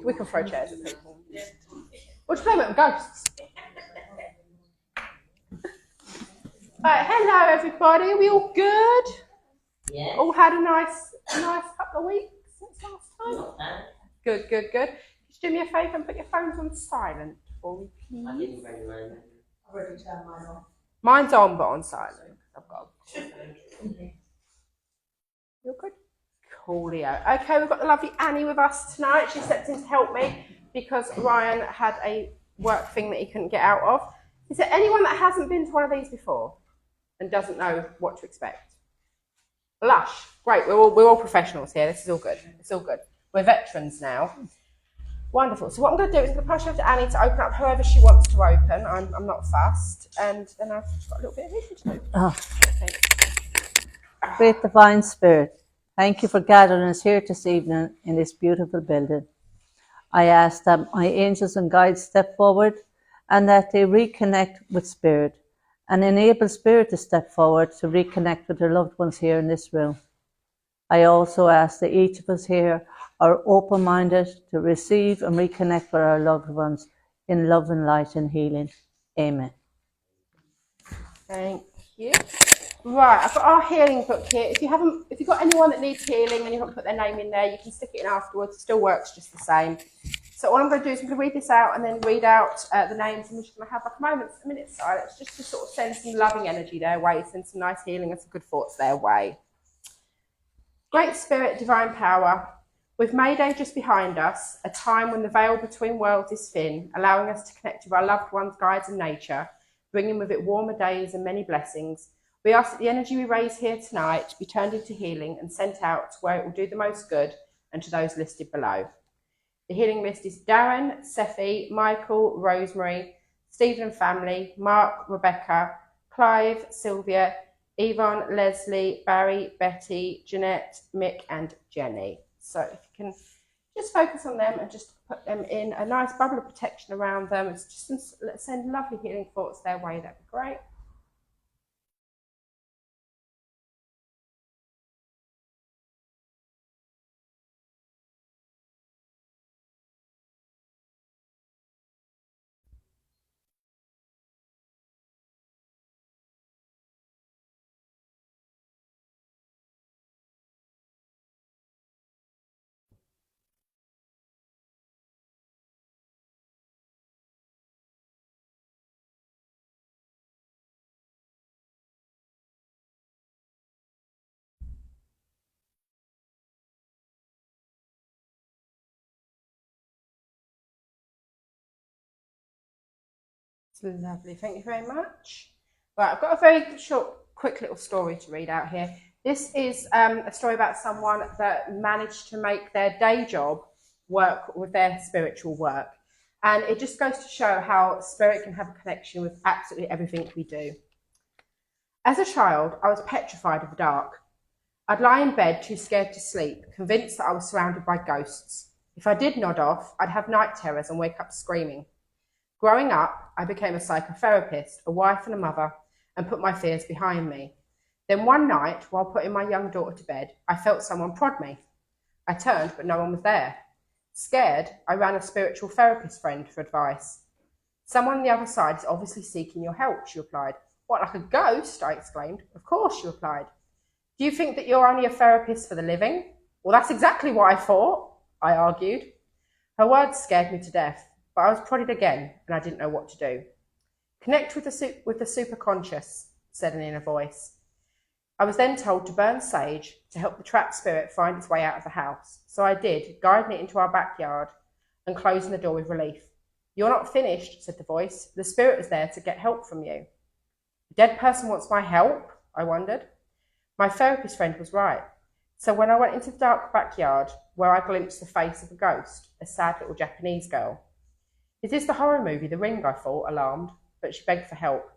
We can throw chairs at people. What do you play with, ghosts? Right, hello everybody. Are we all good? Yeah. All had a nice couple of weeks since last time? Not bad. Good. Just do me a favour and put your phones on silent for me, please. I didn't bring mine. I've already turned mine off. Mine's on, but on silent. I've got. You're good. Coolio. Okay, we've got the lovely Annie with us tonight. She stepped in to help me because Ryan had a work thing that he couldn't get out of. Is there anyone that hasn't been to one of these before and doesn't know what to expect? Lush. Great. We're all professionals here. This is all good. It's all good. We're veterans now. Wonderful. So what I'm going to do is I'm going to pass you over to Annie to open up whoever she wants to open. I'm not fussed. And then I've just got a little bit of reading to do. Oh. Thanks. Great Divine Spirit, thank you for gathering us here this evening in this beautiful building. I ask that my angels and guides step forward and that they reconnect with Spirit and enable Spirit to step forward to reconnect with their loved ones here in this room. I also ask that each of us here are open-minded to receive and reconnect with our loved ones in love and light and healing. Amen. Thank you. Right, I've got our healing book here. If you've got anyone that needs healing and you haven't put their name in there, you can stick it in afterwards. It still works just the same. So all I'm going to do is I'm going to read this out and then read out the names, and we're just going to have like a minute silence, just to sort of send some loving energy their way, send some nice healing and some good thoughts their way. Great Spirit, Divine Power, with May Day just behind us, a time when the veil between worlds is thin, allowing us to connect with our loved ones, guides and nature, bringing with it warmer days and many blessings. We ask that the energy we raise here tonight be turned into healing and sent out to where it will do the most good and to those listed below. The healing list is Darren, Seffi, Michael, Rosemary, Stephen and family, Mark, Rebecca, Clive, Sylvia, Yvonne, Leslie, Barry, Betty, Jeanette, Mick and Jenny. So if you can just focus on them and just put them in a nice bubble of protection around them. It's just send lovely healing thoughts their way. That'd be great. Lovely, thank you very much. Right, I've got a very short, quick little story to read out here. This is a story about someone that managed to make their day job work with their spiritual work. And it just goes to show how spirit can have a connection with absolutely everything we do. As a child, I was petrified of the dark. I'd lie in bed too scared to sleep, convinced that I was surrounded by ghosts. If I did nod off, I'd have night terrors and wake up screaming. Growing up, I became a psychotherapist, a wife and a mother, and put my fears behind me. Then one night, while putting my young daughter to bed, I felt someone prod me. I turned, but no one was there. Scared, I ran a spiritual therapist friend for advice. Someone on the other side is obviously seeking your help, she replied. What, like a ghost? I exclaimed. Of course, she replied. Do you think that you're only a therapist for the living? Well, that's exactly what I thought, I argued. Her words scared me to death. But I was prodded again, and I didn't know what to do. Connect with the superconscious, said an inner voice. I was then told to burn sage to help the trapped spirit find its way out of the house. So I did, guiding it into our backyard and closing the door with relief. You're not finished, said the voice. The spirit is there to get help from you. A dead person wants my help, I wondered. My therapist friend was right. So when I went into the dark backyard, where I glimpsed the face of a ghost, a sad little Japanese girl. Is this the horror movie The Ring, I thought, alarmed, but she begged for help.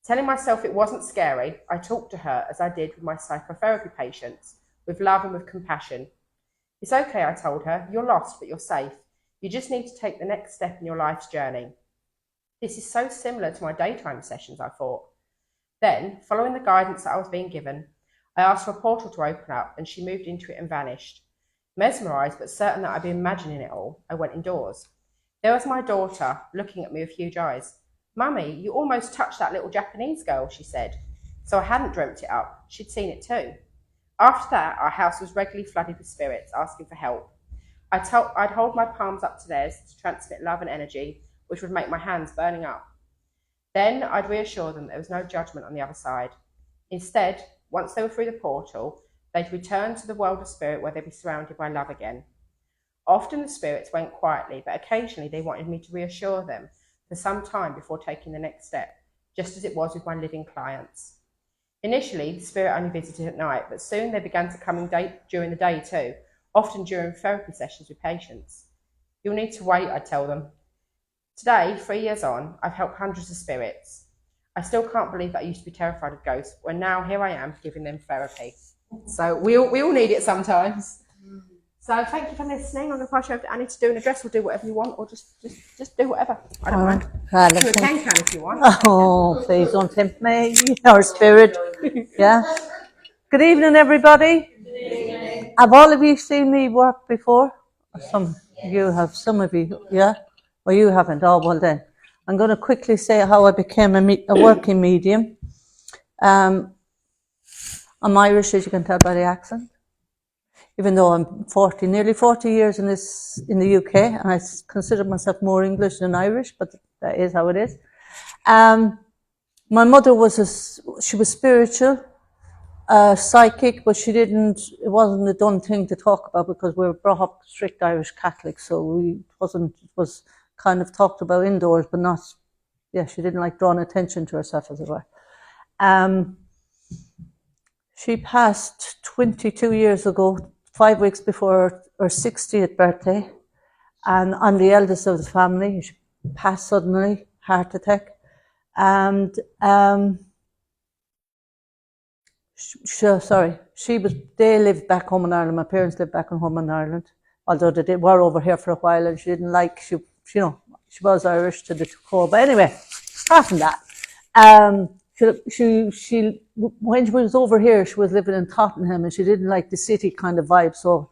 Telling myself it wasn't scary, I talked to her as I did with my psychotherapy patients, with love and with compassion. It's okay, I told her. You're lost, but you're safe. You just need to take the next step in your life's journey. This is so similar to my daytime sessions, I thought. Then, following the guidance that I was being given, I asked for a portal to open up, and she moved into it and vanished. Mesmerised but certain that I'd been imagining it all, I went indoors. There was my daughter, looking at me with huge eyes. "Mummy, you almost touched that little Japanese girl," she said. So I hadn't dreamt it up. She'd seen it too. After that, our house was regularly flooded with spirits asking for help. I'd hold my palms up to theirs to transmit love and energy, which would make my hands burning up. Then I'd reassure them there was no judgment on the other side. Instead, once they were through the portal, they'd return to the world of spirit where they'd be surrounded by love again. Often the spirits went quietly, but occasionally they wanted me to reassure them for some time before taking the next step, just as it was with my living clients. Initially, the spirit only visited at night, but soon they began to come during the day too, often during therapy sessions with patients. "You'll need to wait," I'd tell them. Today, 3 years on, I've helped hundreds of spirits. I still can't believe that I used to be terrified of ghosts, when now here I am giving them therapy. So we all need it sometimes. So thank you for listening. I'm going to pass you over to Annie to do an address, or do whatever you want, or just do whatever. I don't mind. Do a can if you want. Oh, please don't tempt me, or spirit. Yeah. Good evening, everybody. Good evening. Have all of you seen me work before? Some you have. Some of you, yeah. Well, you haven't. Oh, well then. I'm going to quickly say how I became a working medium. I'm Irish, as you can tell by the accent. Even though I'm nearly 40 years in the UK, and I consider myself more English than Irish, but that is how it is. My mother she was spiritual, psychic, but it wasn't a done thing to talk about because we were brought up strict Irish Catholics, so it was kind of talked about indoors, but not, she didn't like drawing attention to herself, as it were. She passed 22 years ago, 5 weeks before her 60th birthday, and I'm the eldest of the family. She passed suddenly, heart attack, and they lived back home in Ireland. My parents lived back home in Ireland, although they were over here for a while, and she didn't like, she was Irish to the core. But anyway, apart from that, she when she was over here, she was living in Tottenham, and she didn't like the city kind of vibe. So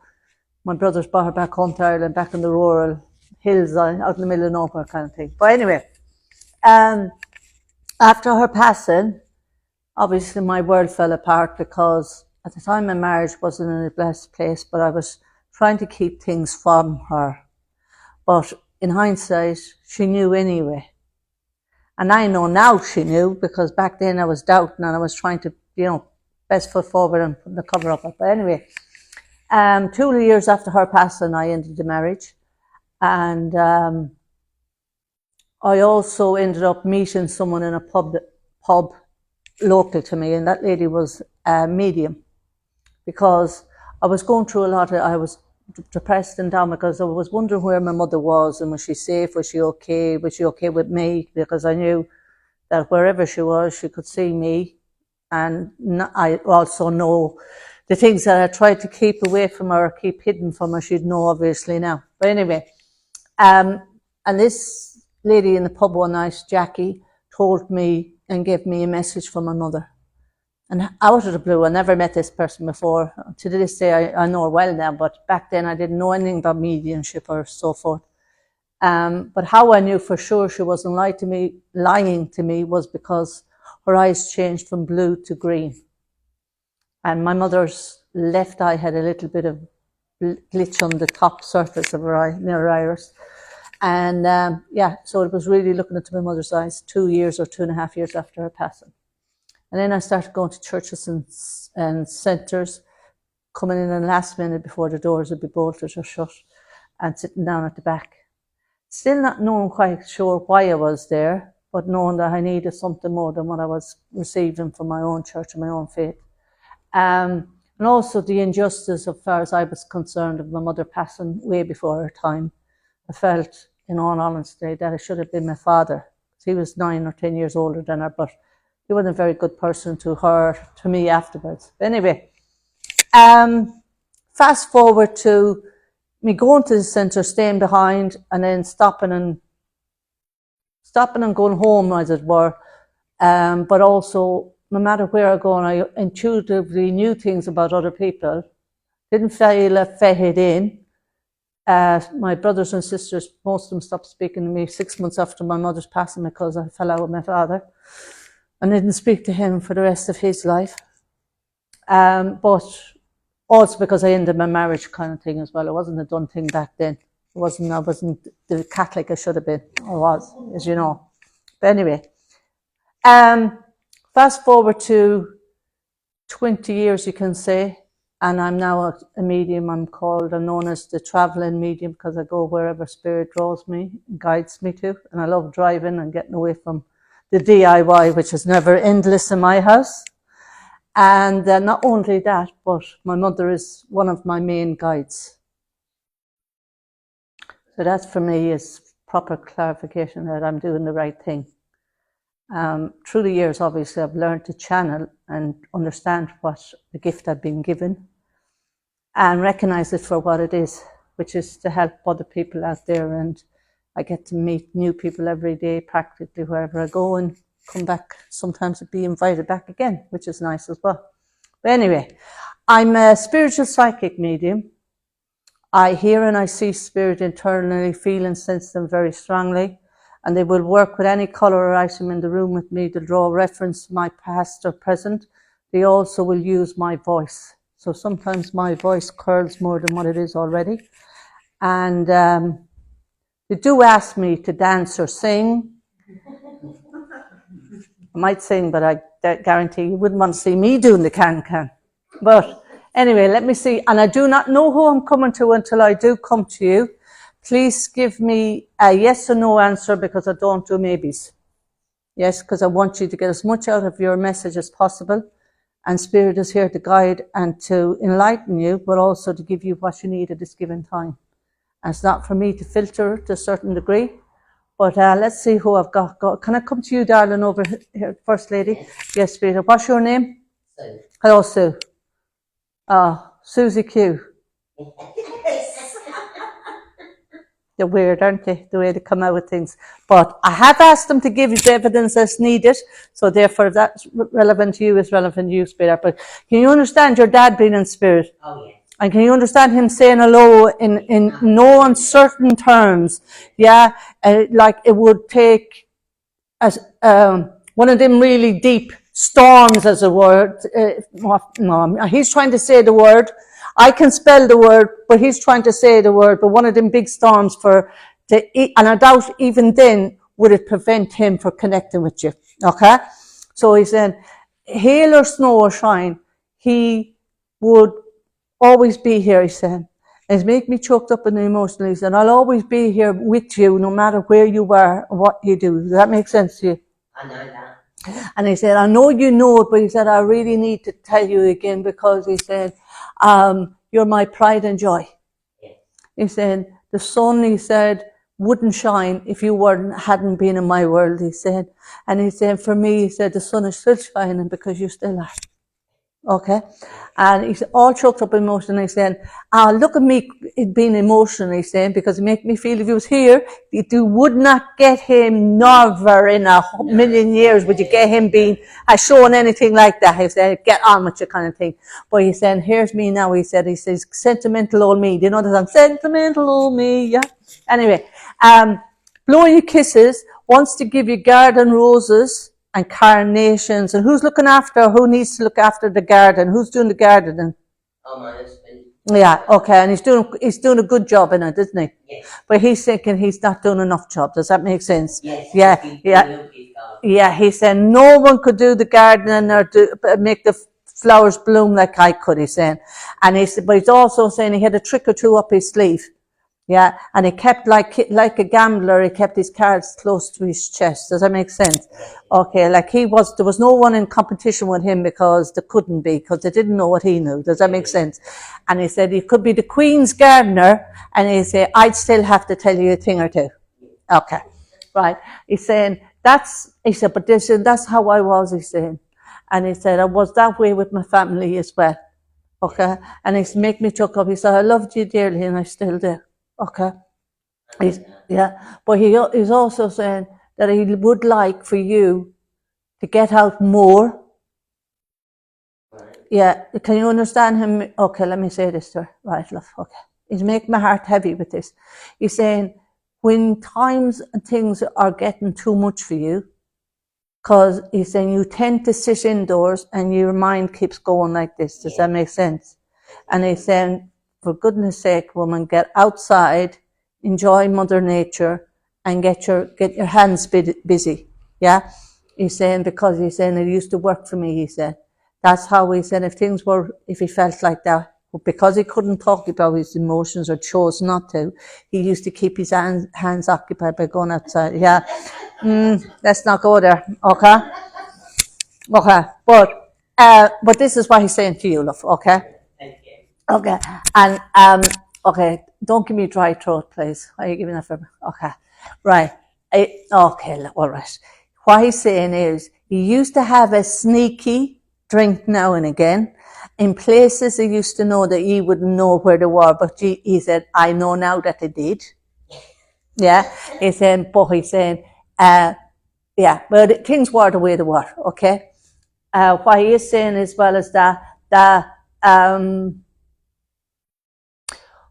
my brothers brought her back home to Ireland, back in the rural hills, out in the middle of nowhere kind of thing. But anyway, after her passing, obviously my world fell apart, because at the time my marriage wasn't in a blessed place, but I was trying to keep things from her. But in hindsight, she knew anyway. And I know now she knew, because back then I was doubting and I was trying to, best foot forward and put the cover up. But anyway, 2 years after her passing, I ended the marriage. And I also ended up meeting someone in a pub local to me, and that lady was a medium, because I was going through I was depressed and down, because I was wondering where my mother was, and was she safe, was she okay with me, because I knew that wherever she was, she could see me, and I also know the things that I tried to keep away from her, keep hidden from her, she'd know obviously now. But anyway, and this lady in the pub one night, Jackie, told me and gave me a message from my mother. And out of the blue, I never met this person before. To this day, I know her well now, but back then I didn't know anything about mediumship or so forth. But how I knew for sure she wasn't lying to me was because her eyes changed from blue to green. And my mother's left eye had a little bit of glitch on the top surface of her eye, near her iris. And so it was really looking into my mother's eyes 2 years or 2.5 years after her passing. And then I started going to churches and centres, coming in the last minute before the doors would be bolted or shut, and sitting down at the back. Still not knowing quite sure why I was there, but knowing that I needed something more than what I was receiving from my own church and my own faith. And also the injustice, as far as I was concerned, of my mother passing way before her time. I felt, in all honesty, that it should have been my father. He was 9 or 10 years older than her, but he wasn't a very good person to her, to me afterwards. But anyway, fast forward to me going to the centre, staying behind, and then stopping and going home, as it were. But also, no matter where I go, I intuitively knew things about other people Didn't feel fit in. My brothers and sisters, most of them stopped speaking to me 6 months after my mother's passing because I fell out with my father. And didn't speak to him for the rest of his life. But also because I ended my marriage kind of thing as well. It wasn't a done thing back then. I wasn't the Catholic I should have been. I was, as you know. But anyway, fast forward to 20 years, you can say, and I'm now a medium. I'm known as the traveling medium because I go wherever spirit draws me, guides me to, and I love driving and getting away from the DIY, which is never endless in my house. And not only that, but my mother is one of my main guides. So that for me is proper clarification that I'm doing the right thing. Through the years, obviously, I've learned to channel and understand what the gift I've been given and recognize it for what it is, which is to help other people out there. And I get to meet new people every day, practically wherever I go, and come back, sometimes be invited back again, which is nice as well. But anyway, I'm a spiritual psychic medium. I hear and I see spirit internally, feel and sense them very strongly, and they will work with any colour or item in the room with me to draw reference to my past or present. They also will use my voice. So sometimes my voice curls more than what it is already. And they do ask me to dance or sing. I might sing, but I guarantee you wouldn't want to see me doing the can-can. But anyway, let me see. And I do not know who I'm coming to until I do come to you. Please give me a yes or no answer because I don't do maybes. Yes, because I want you to get as much out of your message as possible. And Spirit is here to guide and to enlighten you, but also to give you what you need at this given time. And it's not for me to filter to a certain degree. But let's see who I've got. Can I come to you, darling, over here, First Lady? Yes, Spirit. What's your name? Sue. Hello, Sue. Susie Q. They're weird, aren't they? The way they come out with things. But I have asked them to give you the evidence that's needed. So therefore, if that's relevant to you, is relevant to you, Spirit. But can you understand your dad being in spirit? Oh, yeah. And can you understand him saying hello in no uncertain terms? Yeah, like it would take as one of them really deep storms, as a word. No, he's trying to say the word. I can spell the word, but he's trying to say the word. But one of them big storms and I doubt even then would it prevent him from connecting with you. Okay, so he's saying, hail or snow or shine, he would always be here, he said. It's make me choked up and emotional. He said, I'll always be here with you no matter where you are or what you do. Does that make sense to you? I know that. And he said, I know you know it, but he said, I really need to tell you again because he said, you're my pride and joy. Yeah. He said, the sun, he said, wouldn't shine if you hadn't been in my world, he said. And he said, for me, he said, the sun is still shining because you still are. Okay, and he's all choked up emotionally. He's saying, look at me being emotional, he's saying, because it make me feel if he was here, you would not get him never in a million years would you get him being showing anything like that. He said, get on with your kind of thing. But he's saying, here's me now, he says, sentimental old me. Do you know the song? Sentimental old me, yeah. Anyway, blowing you kisses, wants to give you garden roses and carnations. And who needs to look after the garden? Who's doing the gardening? Oh, my husband. Yeah, okay, and he's doing a good job in it, isn't he? Yes. But he's thinking he's not doing enough job. Does that make sense? Yes. Yeah. He said no one could do the gardening or make the flowers bloom like I could. He's saying, and but he's also saying he had a trick or two up his sleeve. Yeah, and he kept like a gambler. He kept his cards close to his chest. Does that make sense? Okay, like there was no one in competition with him because there couldn't be because they didn't know what he knew. Does that make sense? And he said he could be the Queen's gardener, and he said I'd still have to tell you a thing or two. Okay, right. He's saying but that's how I was. He's saying, and he said I was that way with my family as well. Okay, and he's make me choke up. He said I loved you dearly, and I still do. Okay. But he's also saying that he would like for you to get out more. Right. yeah, can you understand him? Okay, let me say this to her. Right, love, okay. He's making my heart heavy with this. He's saying, when times and things are getting too much for you, because he's saying you tend to sit indoors and your mind keeps going like this. Does that make sense? And he's saying, for goodness sake, woman, get outside, enjoy Mother Nature, and get your hands busy. Yeah? He's saying, because he's saying, it used to work for me, he said. That's how he said, if he felt like that, because he couldn't talk about his emotions or chose not to, he used to keep his hands occupied by going outside. Yeah. Let's not go there. Okay. Okay. But this is what he's saying to you, love. Okay. Thank you. Okay. And, okay. Don't give me dry throat, please. Why are you giving that for me? Okay. Right. Okay. All right. What he's saying is, he used to have a sneaky drink now and again in places he used to know that he wouldn't know where they were, but he said, I know now that they did. Yeah. He's saying, but he's saying, yeah, but things were the way they were, okay? What he is saying as well as that,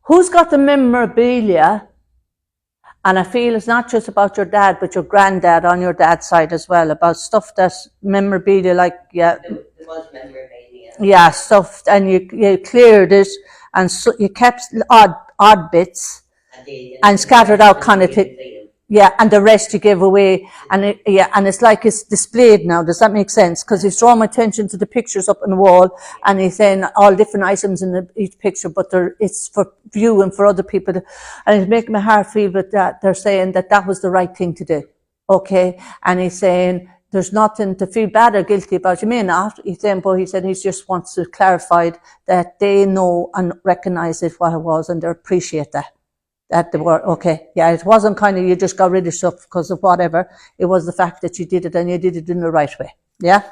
who's got the memorabilia? And I feel it's not just about your dad, but your granddad on your dad's side as well, about stuff that's memorabilia, like, yeah. There was memorabilia. Yeah, stuff, and you cleared it, and so you kept odd bits, I did, and scattered out kind of thing. Yeah, and the rest you give away, and it's like it's displayed now. Does that make sense? Because he's drawn my attention to the pictures up on the wall, and he's saying all different items in each picture, but it's for view and for other people. And it's making my heart feel that they're saying that was the right thing to do. Okay, and he's saying there's nothing to feel bad or guilty about. You may not. He's saying, but he said he just wants to clarify that they know and recognise it what it was, and they appreciate that. That they were, okay, yeah, it wasn't kind of you just got rid of stuff because of whatever. It was the fact that you did it and you did it in the right way. Yeah?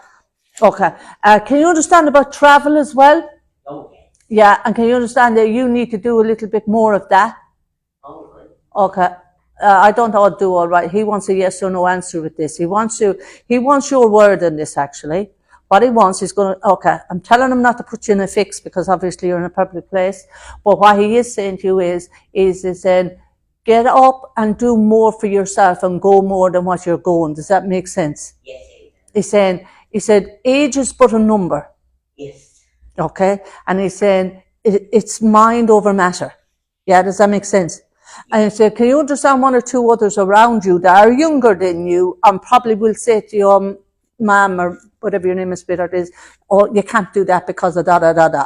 Okay. Can you understand about travel as well? Okay. Yeah, and can you understand that you need to do a little bit more of that? Okay. I don't know how to do all right. He wants a yes or no answer with this. He wants your word on this, actually. What he wants is okay, I'm telling him not to put you in a fix because obviously you're in a public place. But what he is saying to you is saying, get up and do more for yourself and go more than what you're going. Does that make sense? Yes. He said, age is but a number. Yes. Okay? And he's saying, it's mind over matter. Yeah, does that make sense? And he said, can you understand one or two others around you that are younger than you and probably will say to you, ma'am, or whatever your name is, sweetheart, is, oh, you can't do that because of da.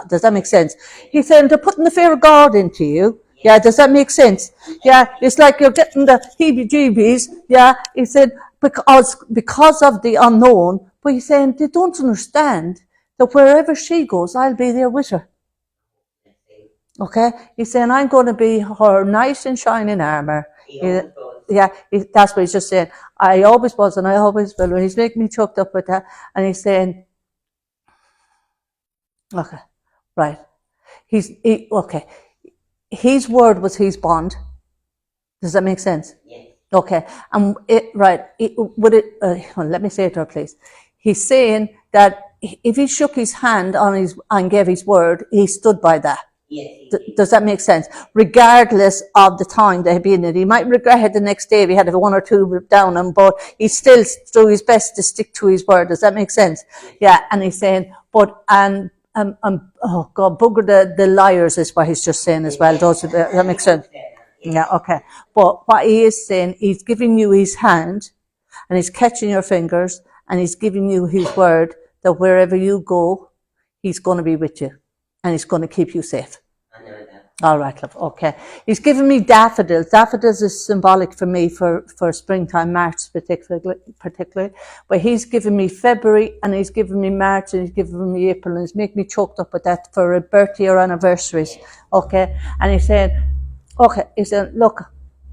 Does that make sense? He said, they're putting the fear of God into you. Yeah, does that make sense? Yeah, it's like you're getting the heebie-jeebies. Yeah, he said, because of the unknown. But he's saying, they don't understand that wherever she goes, I'll be there with her. Okay? He's saying, I'm going to be her knight in shining armour. Yeah, that's what he's just saying. I always was and I always will. And he's making me choked up with that. And he's saying, okay, right. Okay. His word was his bond. Does that make sense? Yeah. Okay. And let me say it to her, please. He's saying that if he shook his hand and gave his word, he stood by that. Yes. Does that make sense? Regardless of the time they've been in it. He might regret it the next day if he had one or two down him, but he still do his best to stick to his word. Does that make sense? Yeah, and he's saying, oh God, bugger the liars is what he's just saying as well. Does that make sense? Yeah, okay. But what he is saying, he's giving you his hand and he's catching your fingers and he's giving you his word that wherever you go, he's going to be with you. And he's going to keep you safe. I know that. All right, love. Okay. He's given me daffodils. Daffodils is symbolic for me for springtime, March particularly. But he's given me February and he's given me March and he's given me April and he's making me choked up with that for a birthday or anniversaries. Yes. Okay. And he said, look,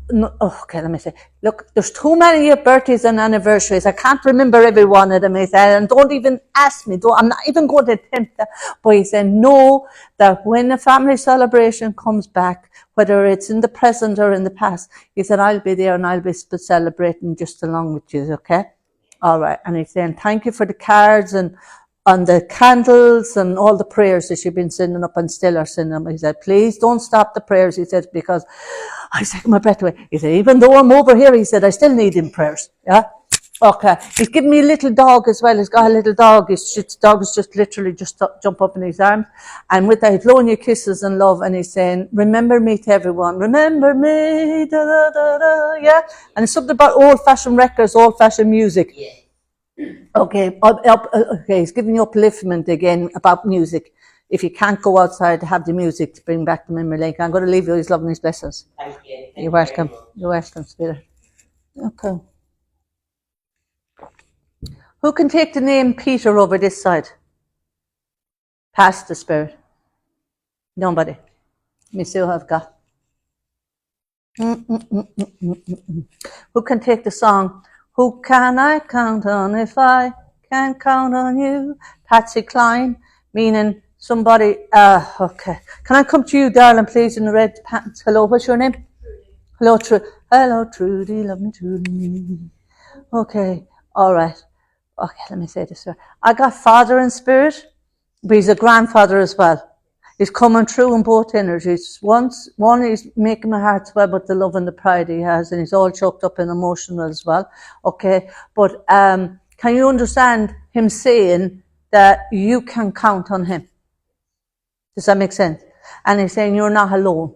let me say, look, there's too many birthdays and anniversaries. I can't remember every one of them. He said, and don't even ask me. I'm not even going to attempt that. But he said, know that when a family celebration comes back, whether it's in the present or in the past, he said, I'll be there and I'll be celebrating just along with you, okay? All right. And he's saying, thank you for the cards and on the candles and all the prayers that she'd been sending up and still are sending them. He said, please don't stop the prayers. He said, because I was taking my breath away. He said, even though I'm over here, he said, I still need him prayers. Yeah. Okay. He's given me a little dog as well. He's got a little dog. His dog is just literally just jump up in his arms. And with that, he's blowing you kisses and love. And he's saying, remember me to everyone. Remember me. Da, da, da, da. Yeah. And it's something about old-fashioned records, old-fashioned music. Yeah. Okay. Okay. He's giving you upliftment again about music. If you can't go outside, have the music to bring back the memory lane. I'm going to leave you his love and his blessings. Thank you. Thank You're welcome. you very much. You're welcome, Spirit. Okay. Who can take the name Peter over this side? Past the Spirit. Nobody. Let me see who I've got. Who can take the song? Who can I count on if I can't count on you? Patsy Cline, meaning somebody. Okay. Can I come to you, darling, please, in the red pants? Hello, what's your name? Trudy. Hello, Hello, Trudy. Love me, Trudy. Okay. All right. Okay, let me say this. I got Father in spirit, but he's a grandfather as well. He's coming through in both energies. One is making my heart swell with the love and the pride he has, and he's all choked up and emotional as well. Okay, but can you understand him saying that you can count on him? Does that make sense? And he's saying you're not alone.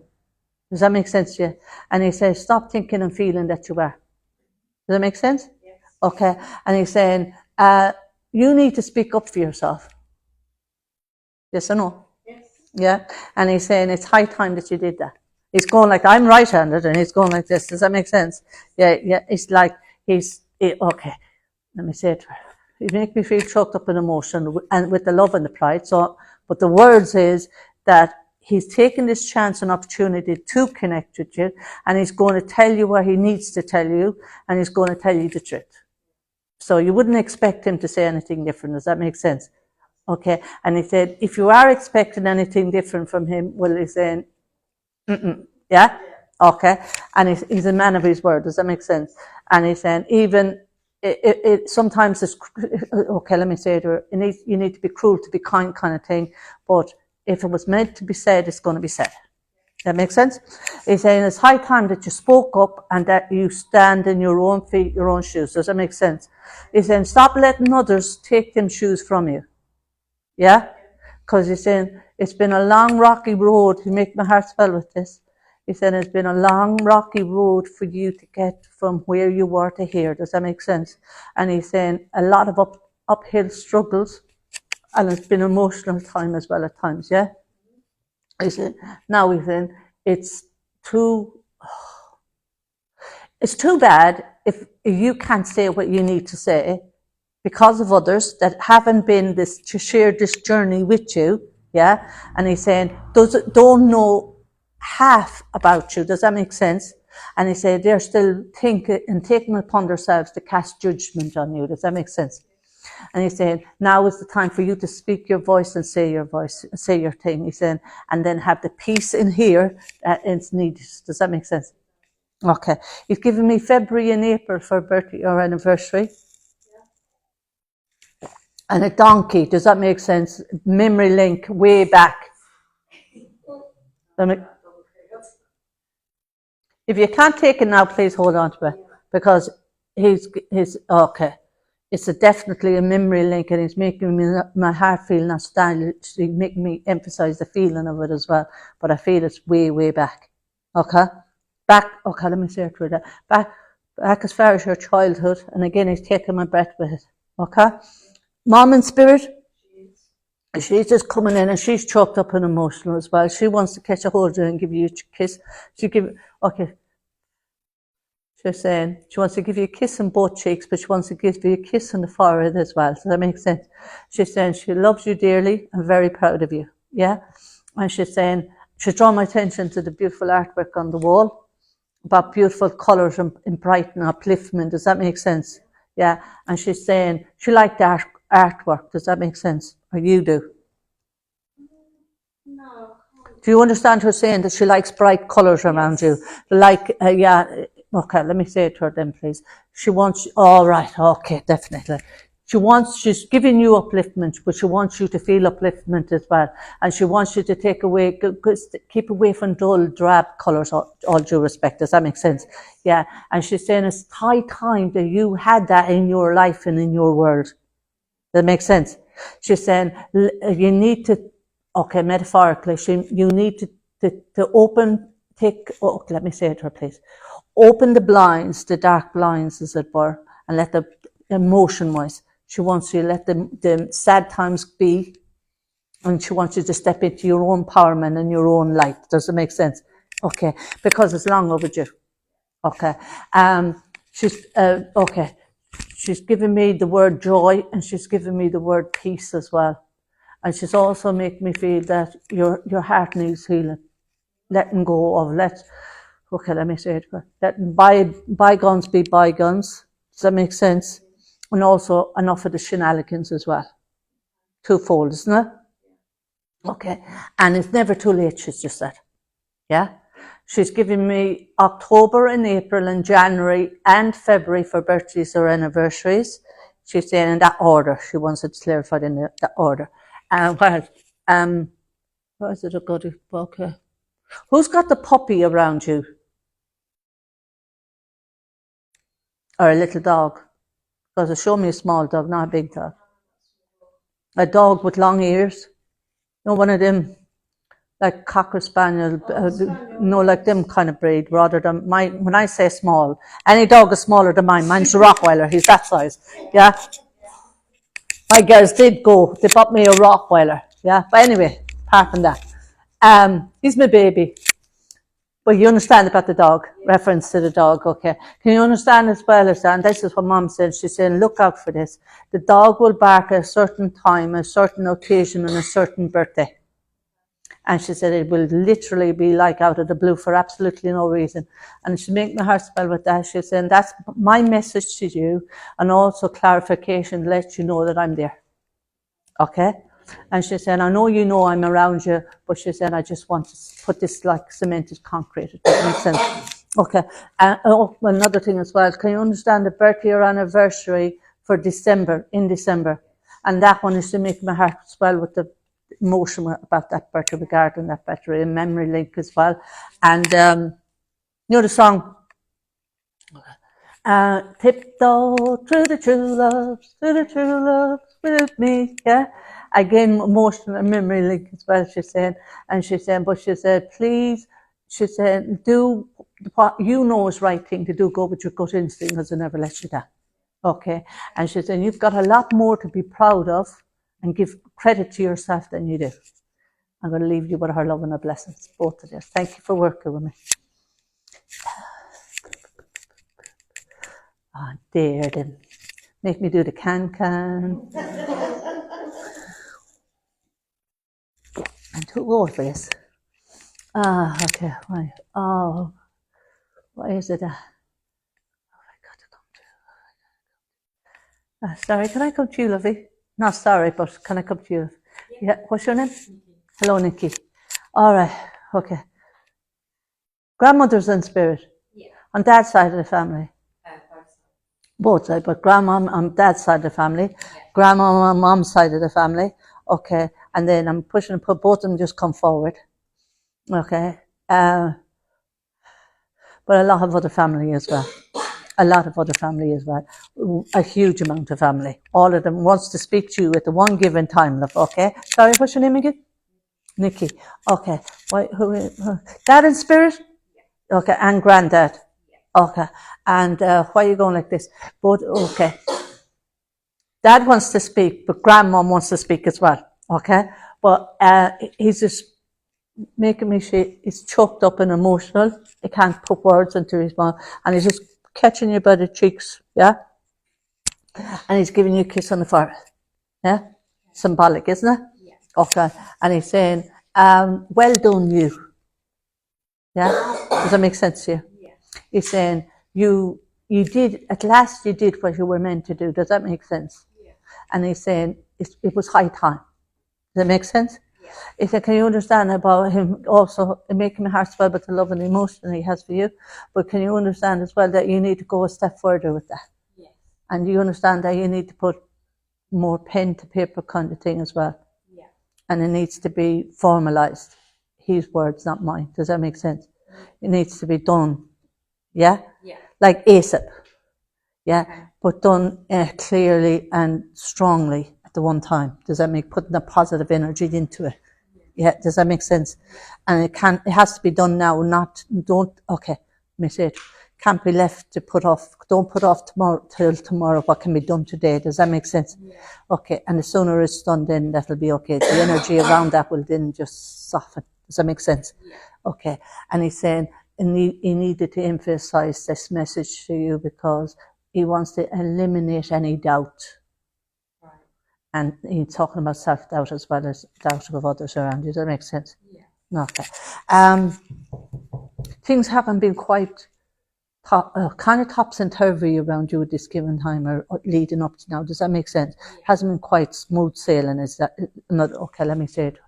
Does that make sense to you? And he says, stop thinking and feeling that you are. Does that make sense? Yes. Okay, and he's saying, you need to speak up for yourself. Yes or no? Yes. Yeah. And he's saying it's high time that you did that. He's going like, I'm right-handed, and he's going like this. Does that make sense? Yeah, yeah. It's like okay. Let me say it. You make me feel choked up in emotion and with the love and the pride. So, but the words is that he's taking this chance and opportunity to connect with you, and he's going to tell you what he needs to tell you, and he's going to tell you the truth. So you wouldn't expect him to say anything different. Does that make sense? Okay. And he said, if you are expecting anything different from him, well, he's saying, yeah? Okay. And he's a man of his word. Does that make sense? And he's saying, even sometimes it's, okay, let me say it, you need to be cruel to be kind kind of thing. But if it was meant to be said, it's going to be said. That makes sense? He's saying it's high time that you spoke up and that you stand in your own feet, your own shoes. Does that make sense? He's saying stop letting others take them shoes from you. Yeah? Because he's saying it's been a long, rocky road. You make my heart swell with this. He said it's been a long, rocky road for you to get from where you were to here. Does that make sense? And he's saying a lot of uphill struggles, and it's been emotional time as well at times. Yeah? He said, now he's saying it's too bad if you can't say what you need to say because of others that haven't been to share this journey with you. Yeah. And he's saying, don't know half about you. Does that make sense? And he said, they're still thinking and taking it upon themselves to cast judgment on you. Does that make sense? And he's saying, now is the time for you to speak your voice and say your voice, say your thing. He's saying, and then have the peace in here that is needed. Does that make sense? Okay. He's given me February and April for birthday or anniversary. Yeah. And a donkey. Does that make sense? Memory link way back. If you can't take it now, please hold on to it. Because he's okay. It's definitely a memory link, and it's making my heart feel nostalgic. It's making me emphasize the feeling of it as well. But I feel it's way, way back. Okay? Back, okay, let me say it through that. Back as far as your childhood, and again, he's taking my breath with it. Okay? Mom in spirit, she's just coming in, and she's choked up and emotional as well. She wants to catch a hold of you and give you a kiss. Okay. She's saying she wants to give you a kiss on both cheeks, but she wants to give you a kiss on the forehead as well. Does that make sense? She's saying she loves you dearly and very proud of you. Yeah? And she's saying, she's drawn my attention to the beautiful artwork on the wall, about beautiful colours and bright and upliftment. Does that make sense? Yeah? And she's saying she liked artwork. Does that make sense? Or you do? No. Do you understand her saying that she likes bright colours around you? Like, yeah. Okay, let me say it to her then, please. She wants, all right, okay, definitely. She's giving you upliftment, but she wants you to feel upliftment as well. And she wants you to keep away from dull, drab colours, all due respect. Does that make sense? Yeah. And she's saying it's high time that you had that in your life and in your world. Does that make sense? She's saying you need to, okay, metaphorically, you need to let me say it to her, please. Open the blinds, the dark blinds, as it were, and let the emotion-wise. She wants you to let the sad times be, and she wants you to step into your own empowerment and your own light. Does it make sense? Okay, because it's long overdue. Okay, okay. She's given me the word joy, and she's given me the word peace as well. And she's also making me feel that your heart needs healing. Letting go of let me say it. Letting bygones be bygones. Does that make sense? And also enough of the shenanigans as well. Twofold, isn't it? Okay. And it's never too late, she's just said. Yeah? She's giving me October and April and January and February for birthdays or anniversaries. She's saying in that order. She wants it clarified in that order. What is it? Okay. Who's got the puppy around you? Or a little dog? Because show me a small dog, not a big dog. A dog with long ears. No, one of them, like Cocker Spaniel, no, like them kind of breed, rather than when I say small, any dog is smaller than mine. Mine's a Rottweiler, he's that size. Yeah? My girls did go, they bought me a Rottweiler. Yeah? But anyway, apart from that, he's my baby. But you understand about the dog, reference to the dog, okay? Can you understand as well as that? And this is what Mom said. She's saying, look out for this. The dog will bark at a certain time, a certain occasion, and a certain birthday. And she said it will literally be like out of the blue for absolutely no reason. And she made my heart swell with that. She's saying, that's my message to you, and also clarification to let you know that I'm there. Okay? And she said, I know you know I'm around you, but she said, I just want to put this like cemented concrete. It doesn't make sense. Okay. Another thing as well. Can you understand the birthday or anniversary for in December? And that one is to make my heart swell with the emotion about that birthday, regarding that birthday, a memory link as well. And you know the song? Tiptoe through the true loves with me, yeah? Again, emotional and memory link as well, she's saying. And she's saying, but she said, please, she said, do what you know is right thing to do, go with your gut instinct, because it never lets you down. Okay? And she said, you've got a lot more to be proud of and give credit to yourself than you do. I'm going to leave you with her love and her blessings, both of you. Thank you for working with me. Oh, dear, then make me do the can. And too old for this. Okay. Right. Oh, what is it? I got to come to. Sorry, can I come to you, lovey? Not sorry, but can I come to you? Yeah. What's your name? Hello, Nikki. All right. Okay. Grandmother's in spirit. Yeah. On Dad's side of the family. Both sides, but grandma on Dad's side of the family, grandma on Mom's side of the family. Okay, and then I'm pushing and put both of them just come forward. Okay, but a lot of other family as well. A lot of other family as well. A huge amount of family. All of them wants to speak to you at the one given time, love. Okay, sorry, what's your name again? Nikki. Okay, Dad in spirit? Okay, and Granddad. Okay, and why are you going like this? Both, okay. Dad wants to speak, but Grandmom wants to speak as well. Okay, but he's just making me he's choked up and emotional. He can't put words into his mouth, and he's just catching you by the cheeks, yeah. And he's giving you a kiss on the forehead, yeah. Symbolic, isn't it? Yeah. Okay, and he's saying, "Well done, you." Yeah, does that make sense to you? He's saying, you did, at last you did what you were meant to do. Does that make sense? Yeah. And he's saying, it was high time. Does that make sense? Yeah. He said, can you understand about him also making my heart swell with the love and emotion he has for you? But can you understand as well that you need to go a step further with that? Yeah. And you understand that you need to put more pen to paper kind of thing as well. Yeah. And it needs to be formalized. His words, not mine. Does that make sense? It needs to be done. Yeah? Yeah. Like ASAP. Yeah? Okay. But done clearly and strongly at the one time. Does that make, putting a positive energy into it? Yeah, does that make sense? And it has to be done now, okay, let me say it. Can't be left to put off, don't put off till tomorrow what can be done today. Does that make sense? Yeah. Okay, and the sooner it's done, then that'll be okay. The energy around that will then just soften. Does that make sense? Yeah. Okay, and he's saying he needed to emphasize this message to you because he wants to eliminate any doubt. Right. And he's talking about self-doubt as well as doubt of others around you. Does that make sense? Yeah. Okay. Things haven't been quite kind of topsy-turvy around you at this given time or leading up to now. Does that make sense? Yeah. Hasn't been quite smooth sailing. Is that not okay? Let me say it.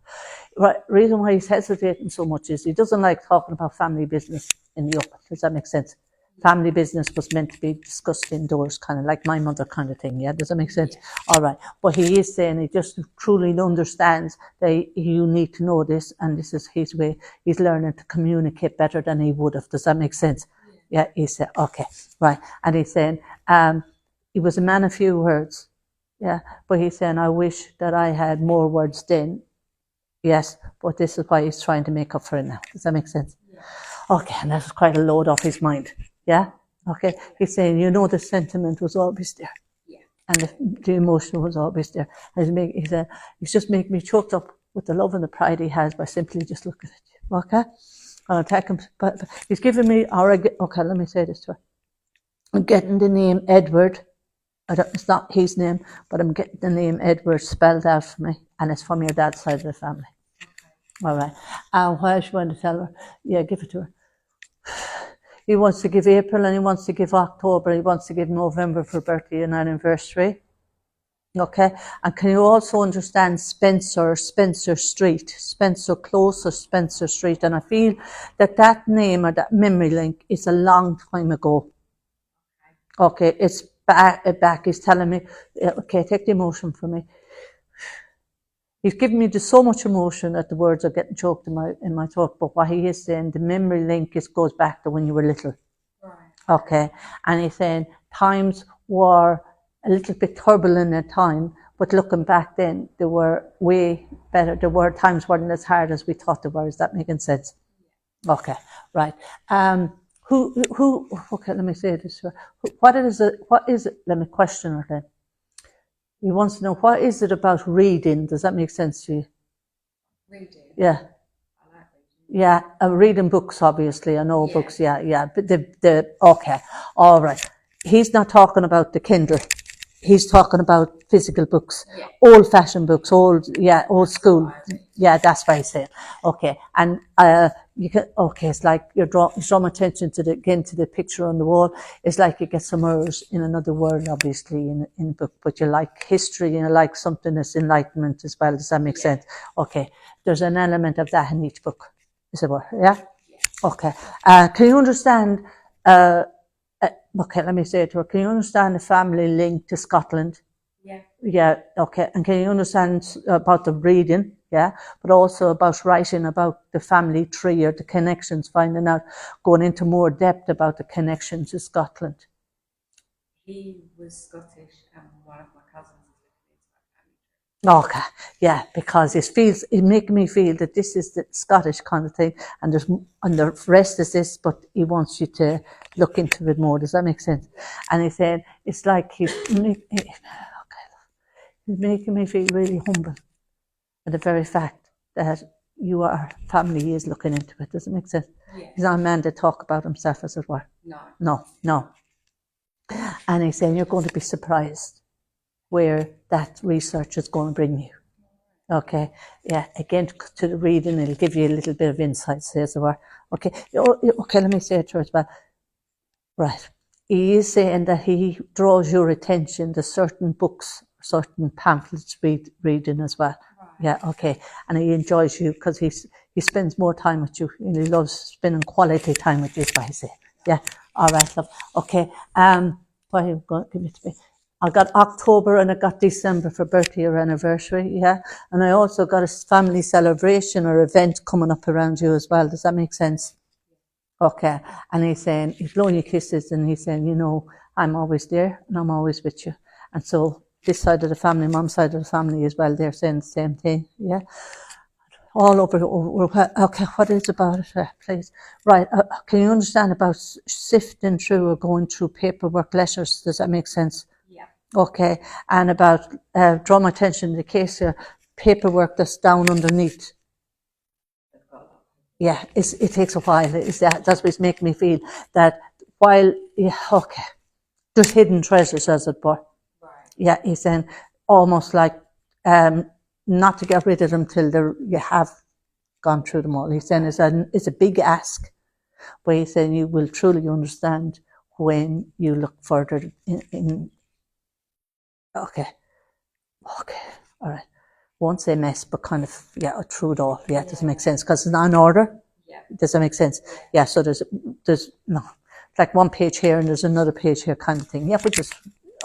Right. Reason why he's hesitating so much is he doesn't like talking about family business in the open. Does that make sense? Family business was meant to be discussed indoors, kind of like my mother kind of thing. Yeah, does that make sense? Yeah. All right. But he is saying he just truly understands that you need to know this, and this is his way. He's learning to communicate better than he would have. Does that make sense? Yeah, he said, okay, right. And he's saying, he was a man of few words. Yeah, but he's saying, I wish that I had more words then. Yes, but this is why he's trying to make up for it now. Does that make sense? Yeah. Okay, and that's quite a load off his mind. Yeah? Okay, he's saying, the sentiment was always there. Yeah. And the emotion was always there. And he said, he's just making me choked up with the love and the pride he has by simply just looking at you. Okay? I'll take him, but he's giving me, okay, let me say this to her. I'm getting the name Edward. It's not his name, but I'm getting the name Edward spelled out for me, and it's from your dad's side of the family. Okay. All right. And what else you want to tell her? Yeah, give it to her. He wants to give April, and he wants to give October, he wants to give November for birthday and anniversary. Okay, and can you also understand Spencer Street, Spencer Close or Spencer Street? And I feel that name or that memory link is a long time ago. Okay, it's back. He's telling me, okay, take the emotion from me. He's giving me just so much emotion that the words are getting choked in my throat. But what he is saying, the memory link goes back to when you were little. Right. Okay, and he's saying times were a little bit turbulent at time, but looking back then, they were way better. There were times weren't as hard as we thought they were. Is that making sense? Okay, right. Okay, let me say this. What is it, let me question her then. He wants to know, what is it about reading? Does that make sense to you? Reading? Yeah. I like reading. Yeah, reading books, obviously. I know books, yeah. But okay, all right. He's not talking about the Kindle. He's talking about physical books, old-fashioned books, old school. Yeah, that's what he's saying. Okay, and it's like you're drawing attention to the picture on the wall. It's like you get submerged in another world, obviously, in a book. But you like history and you like something that's enlightenment as well. Does that make sense? Okay, there's an element of that in each book. Is it what? Yeah. Okay. Can you understand? Okay, let me say it to her. Can you understand the family link to Scotland? Yeah. Yeah, okay. And can you understand about the reading? Yeah. But also about writing about the family tree or the connections, finding out, going into more depth about the connection to Scotland. He was Scottish and one of my cousins is looking into my family tree. Okay, yeah, because it makes me feel that this is the Scottish kind of thing, and the rest is this, but he wants you to look into it more. Does that make sense? And he's saying it's like he's making me feel really humble at the very fact that you are family. He is looking into it. Does it make sense? Yeah. He's not a man to talk about himself, as it were. No. And he's saying you're going to be surprised where that research is going to bring you. Okay, yeah, again, to the reading, it'll give you a little bit of insight, as it were. Okay, let me say it to her as well. Right, he is saying that he draws your attention to certain books, certain pamphlets reading as well. Right. Yeah, okay, and he enjoys you because he spends more time with you, and he loves spending quality time with you, is what he said. Yeah, all right, love. Okay, what are you going to give it to me? I got October and I got December for birthday or anniversary, yeah. And I also got a family celebration or event coming up around you as well. Does that make sense? Okay. And he's saying, he's blowing you kisses and he's saying, you know, I'm always there and I'm always with you. And so this side of the family, mom's side of the family as well, they're saying the same thing, yeah. All over, okay, what is about it, please? Right, can you understand about sifting through or going through paperwork letters? Does that make sense? Yeah. Okay, and about, draw my attention to the case here, paperwork that's down underneath. Yeah, it takes a while. That's what's making me feel that while, yeah, okay, there's hidden treasures, as it were. Right. Yeah, he's saying almost like not to get rid of them till you have gone through them all. He's saying it's a big ask, but he's saying you will truly understand when you look further in. Okay, all right. Won't say mess, but kind of, yeah, through it all. Yeah, does it make sense? Because it's not in order. Yeah. Does that make sense? Yeah, so there's no, like one page here and there's another page here kind of thing. Yeah, which is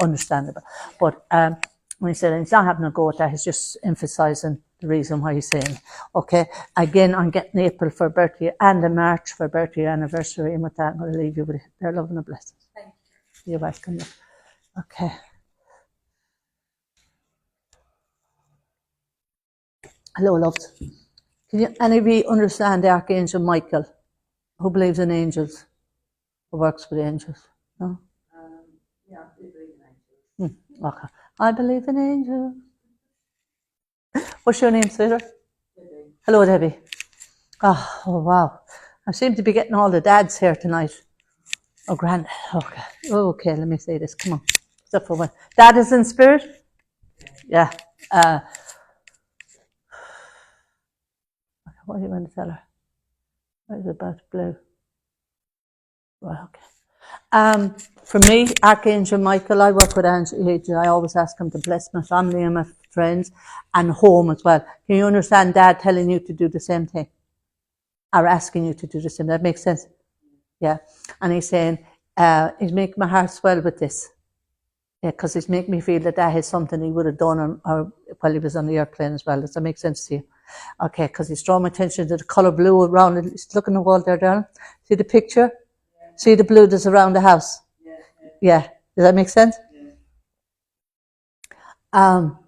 understandable. But when he said he's not having a go at that, he's just emphasising the reason why he's saying, okay, again, I'm getting April for birthday and a March for birthday anniversary, and with that, I'm going to leave you with their love and a blessing. Thank you. You're welcome. Okay. Hello, loves. Can you any of you understand the Archangel Michael? Who believes in angels? Who works with angels? No? Yeah, I do believe in angels. Okay. I believe in angels. What's your name, sweetheart? Debbie. Hello, Debbie. Oh, wow. I seem to be getting all the dads here tonight. Oh, grand. Okay. Okay, let me say this. Come on. Step forward. Dad is in spirit? Yeah. What are you going to tell her? What is it about blue? Well, okay. For me, Archangel Michael, I work with Angel. I always ask him to bless my family and my friends and home as well. Can you understand Dad telling you to do the same thing? Or asking you to do the same? That makes sense? Yeah. And he's saying, he's making my heart swell with this. Yeah, because he's making me feel that is something he would have done while he was on the airplane as well. Does that make sense to you? Okay, because he's drawing my attention to the colour blue around it. He's looking at the wall there, darling. See the picture? Yeah. See the blue that's around the house? Yeah. Does that make sense? Yeah.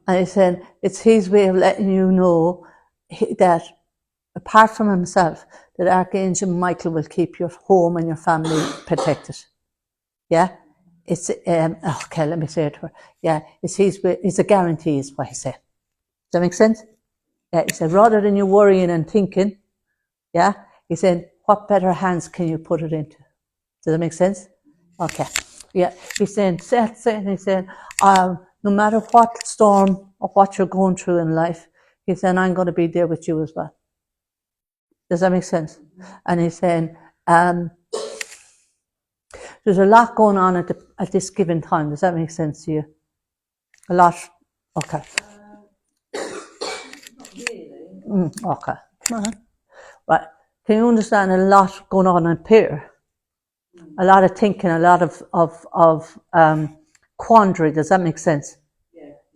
And he's saying it's his way of letting you know that apart from himself, that Archangel Michael will keep your home and your family protected. Yeah? It's, okay, let me say it to her. Yeah, it's his way, it's a guarantee is what he said. Does that make sense? Yeah, he said, rather than you worrying and thinking, yeah, he said, what better hands can you put it into? Does that make sense? Okay. Yeah, he's saying, no matter what storm or what you're going through in life, he's saying, I'm going to be there with you as well. Does that make sense? And he's saying, there's a lot going on at this given time. Does that make sense to you? A lot? Okay. Okay. Come on. Right. Can you understand a lot going on up here? A lot of thinking, a lot of quandary. Does that make sense?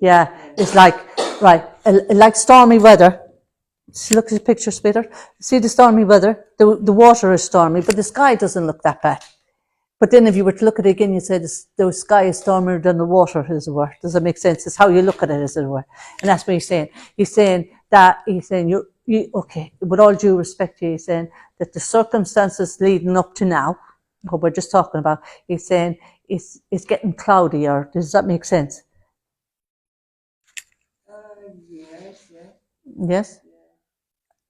Yeah. It's like, right, like stormy weather. Look at the picture, Spitter. See the stormy weather? The water is stormy, but the sky doesn't look that bad. But then if you were to look at it again, you'd say the sky is stormier than the water, as it were. Does that make sense? It's how you look at it, as it were. And that's what he's saying. He's saying you okay, with all due respect to you, he's saying that the circumstances leading up to now, what we're just talking about, he's saying it's getting cloudier. Does that make sense? Yes, yeah. Yes?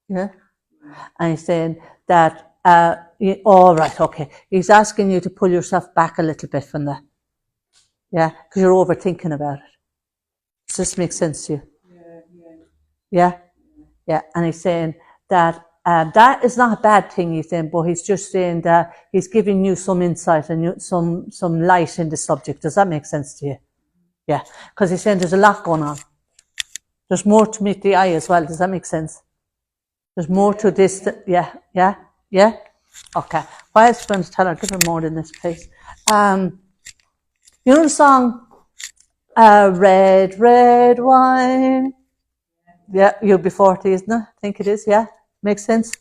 Yeah? And he's saying that, all right, okay. He's asking you to pull yourself back a little bit from that. Yeah? Because you're overthinking about it. Does this make sense to you? Yeah? Yeah. And he's saying that that is not a bad thing, he's saying, but he's just saying that he's giving you some insight and some light in the subject. Does that make sense to you? Yeah. Because he's saying there's a lot going on. There's more to meet the eye as well. Does that make sense? There's more to this. Yeah. Okay. What else going to tell her? Give her more than this, please. You know the song, Red, red wine. Yeah, you'll be 40, isn't it? I think it is, yeah. Makes sense.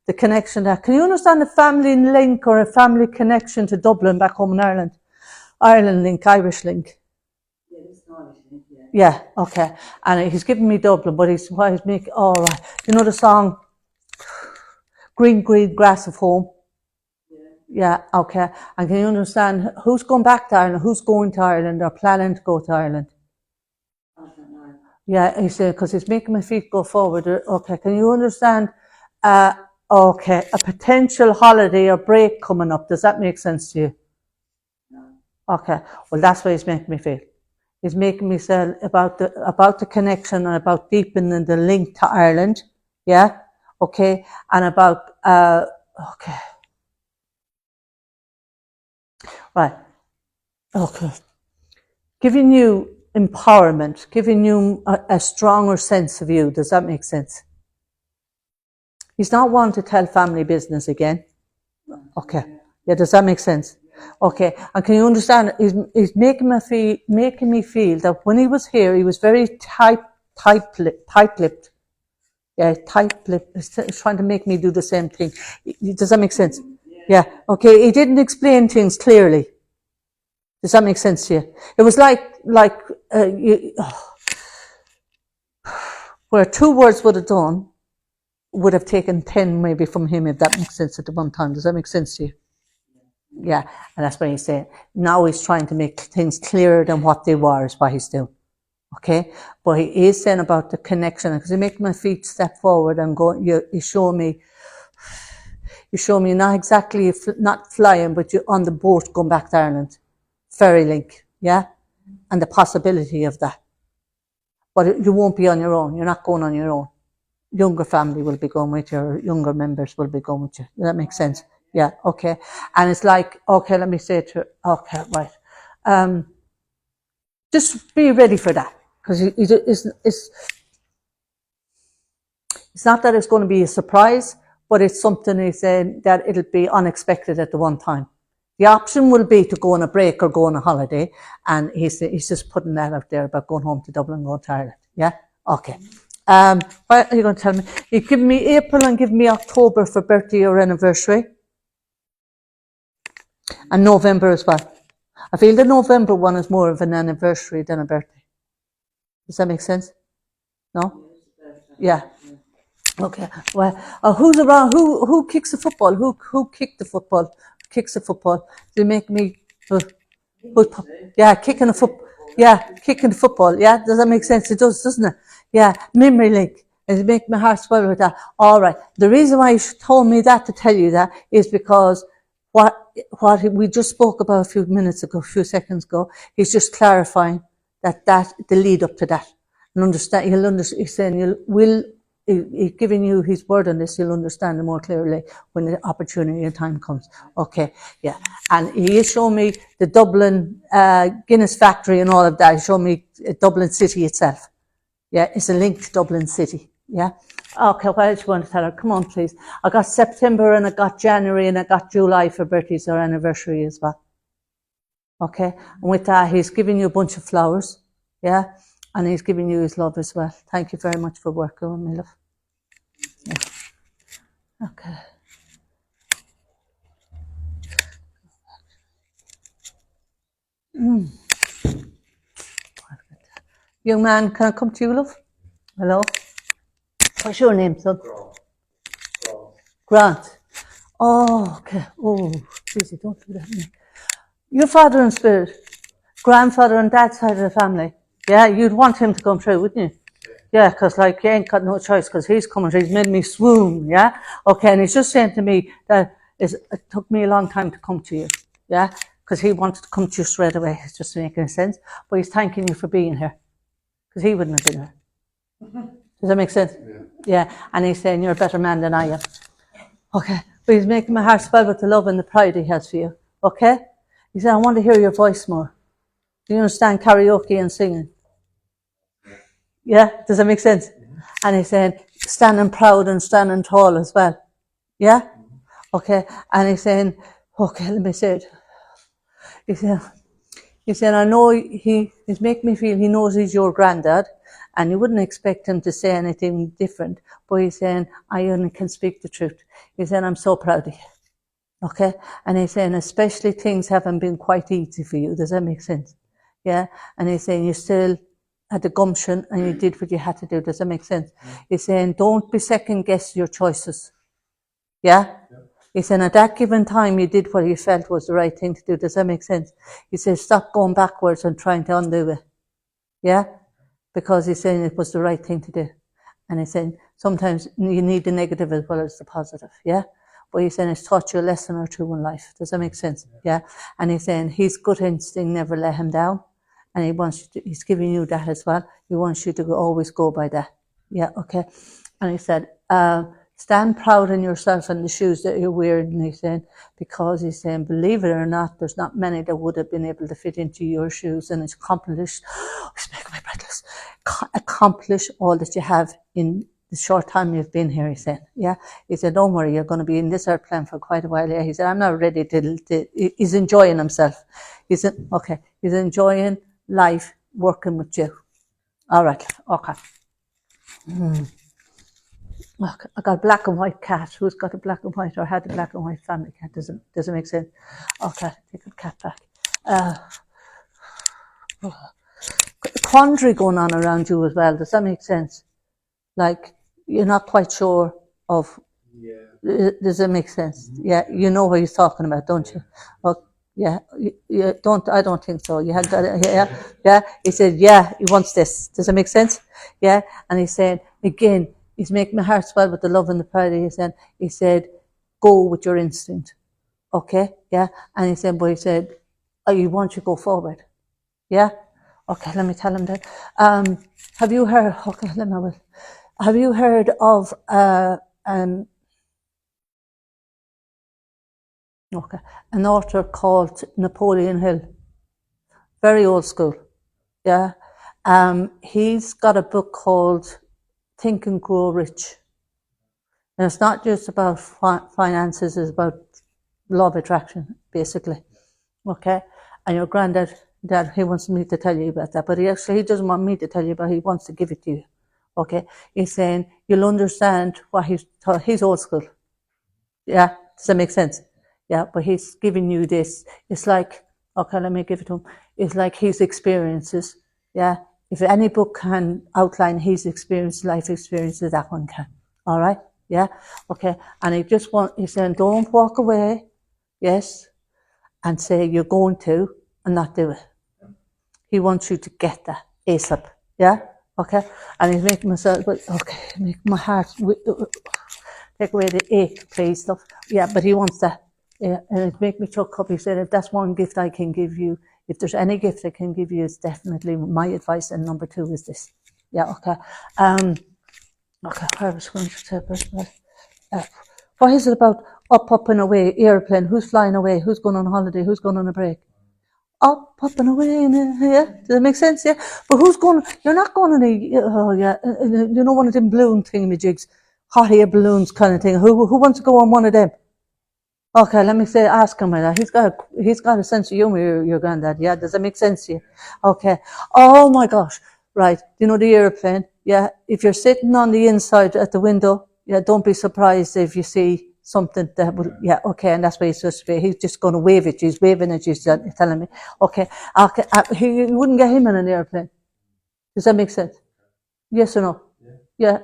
The connection there. Can you understand the family link or a family connection to Dublin back home in Ireland? Ireland link, Irish link. Yeah, it's nice, yeah. Yeah, okay. And he's giving me Dublin, but he's making, all right. You know the song, Green, Green Grass of Home? Yeah, okay. And can you understand who's going back to Ireland, who's going to Ireland or planning to go to Ireland? I don't know. Yeah, he said, because he's making my feet go forward. Okay, can you understand? Okay, a potential holiday or break coming up. Does that make sense to you? No. Okay, well, that's what he's making me feel. He's making me say about the connection and about deepening the link to Ireland. Yeah, okay, and about okay, right, okay, giving you empowerment, giving you a stronger sense of you. Does that make sense? He's not one to tell family business again. Okay. Yeah, does that make sense? Okay. And can you understand? He's making me feel that when he was here, he was very tight-lipped. Yeah, tight-lipped. He's trying to make me do the same thing. Does that make sense? Yeah. Okay. He didn't explain things clearly. Does that make sense to you? It was where 2 words would have done, would have taken 10 maybe from him, if that makes sense at the one time. Does that make sense to you? Yeah, and that's what he's saying. Now he's trying to make things clearer than what they were, is what he's doing. Okay? But he is saying about the connection, because he makes my feet step forward and go, you show me not exactly, not flying, but you're on the boat going back to Ireland. Ferry link, yeah? And the possibility of that. But you won't be on your own. You're not going on your own. Younger family will be going with you, or younger members will be going with you. Does that make sense? Yeah, okay. And it's like, okay, let me say it to her. Okay, right. Just be ready for that. Because it's not that it's going to be a surprise, but it's something he's saying that it'll be unexpected at the one time. The option will be to go on a break or go on a holiday, and he's just putting that out there about going home to Dublin, going to Ireland. Yeah? Okay. What are you going to tell me? You give me April and give me October for birthday or anniversary. And November as well. I feel the November one is more of an anniversary than a birthday. Does that make sense? No? Yeah. Okay. Well, who's around? Who kicks the football? Who kicked the football? Kicks the football? They make me. Yeah, kicking the foot. Yeah, kicking the football. Yeah, does that make sense? It does, doesn't it? Yeah, memory link. It makes my heart swell with that. All right. The reason why you told me that to tell you that is because what we just spoke about a few seconds ago, he's just clarifying that the lead up to that. And understand, he's saying he's giving you his word on this, you'll understand it more clearly when the opportunity and time comes. Okay, yeah. And he is showing me the Dublin Guinness factory and all of that. He's showing me Dublin City itself. Yeah, it's a link to Dublin City. Yeah. Okay, what else you want to tell her? Come on, please. I got September and I got January and I got July for birthdays or anniversary as well. Okay, and with that, he's giving you a bunch of flowers. Yeah, and he's giving you his love as well. Thank you very much for working with me, love. Yeah. Okay. Young man, can I come to you, love? Hello? What's your name, son? Grant. Oh, okay. Oh, easy, don't do that to me. Your father in spirit, grandfather and dad's side of the family. Yeah, you'd want him to come through, wouldn't you? Yeah, because like you ain't got no choice because he's coming through. He's made me swoon, yeah? Okay, and he's just saying to me that it took me a long time to come to you, yeah? Because he wanted to come to you straight away. It's just making sense. But he's thanking you for being here because he wouldn't have been here. Does that make sense? Yeah, and he's saying you're a better man than I am. Okay, but he's making my heart swell with the love and the pride he has for you. Okay? He said, I want to hear your voice more. Do you understand karaoke and singing? Yeah? Does that make sense? And he said, standing proud and standing tall as well. Yeah? Okay. And he's saying, okay, let me say it. He said, He said, I know he's making me feel he knows he's your granddad, and you wouldn't expect him to say anything different, but he's saying, I only can speak the truth. He said, I'm so proud of you. Okay? And he's saying, especially things haven't been quite easy for you. Does that make sense? Yeah? And he's saying, you still had the gumption and you did what you had to do. Does that make sense? He's saying, don't be second guess your choices. Yeah? He said, at that given time, you did what you felt was the right thing to do. Does that make sense? He says, stop going backwards and trying to undo it. Yeah? Because he's saying it was the right thing to do. And he's saying, sometimes you need the negative as well as the positive. Yeah? But he's saying it's taught you a lesson or two in life. Does that make sense? Yeah? And he's saying his gut instinct never let him down. And he wants you to, he's giving you that as well. He wants you to always go by that. Yeah, okay. And he said, stand proud in yourself and the shoes that you're wearing, he's saying, because he's saying, believe it or not, there's not many that would have been able to fit into your shoes, and it's accomplished, it's making me breathless, accomplish all that you have in the short time you've been here, he said. Yeah. He said, don't worry, you're going to be in this airplane for quite a while. Yeah. He said, I'm not ready to he's enjoying himself. He said, okay, he's enjoying life working with you. All right. Okay. Look, I got a black and white cat. Who's got a black and white or had a black and white family cat? Does it make sense? Okay, take the cat back. Quandary going on around you as well. Does that make sense? Like, you're not quite sure of... Yeah. Does it make sense? Yeah, you know what he's talking about, don't you? Okay. Yeah, you don't. I don't think so. You had that. Yeah. He said, yeah, he wants this. Does it make sense? Yeah, and he said again, he's making my heart swell with the love and the pride. He said, go with your instinct. Okay, yeah, and he said, but he said, I want you to go forward. Yeah, okay. Let me tell him that. Have you heard? Okay, have you heard of an author called Napoleon Hill? Very old school. Yeah. He's got a book called Think and Grow Rich. And it's not just about finances, it's about law of attraction, basically. Okay? And your granddad, he wants me to tell you about that, but he doesn't want me to tell you about it, he wants to give it to you. Okay? He's saying, you'll understand what he's old school. Yeah? Does that make sense? Yeah, but he's giving you this. It's like, okay, let me give it to him. It's like his experiences. Yeah. If any book can outline his experience, life experiences, that one can. All right. Yeah. Okay. And he's saying, don't walk away. Yes. And say you're going to and not do it. He wants you to get that ASAP. Yeah. Okay. And he's making make my heart, take away the ache, please, stuff. Yeah. But he wants that. Yeah, and it made me choke up. He said, if that's one gift I can give you, if there's any gift I can give you, it's definitely my advice. And number 2 is this. Yeah, okay. Okay, I was going to say, what is it about up and away, airplane? Who's flying away? Who's going on holiday? Who's going on a break? Up and away, yeah. Does that make sense? Yeah. But who's going, you're not going on you know, one of them balloon thingamajigs, hot air balloons kind of thing. Who wants to go on one of them? Okay, let me ask him about that. He's got a sense of humor, your granddad. Yeah, does that make sense to you? Okay. Oh my gosh. Right. You know the airplane? Yeah. If you're sitting on the inside at the window, yeah, don't be surprised if you see something that will, yeah, okay, and that's what he's supposed to be. He's just going to wave at you. He's waving at you, he's telling me. Okay. You wouldn't get him in an airplane. Does that make sense? Yes or no? Yeah.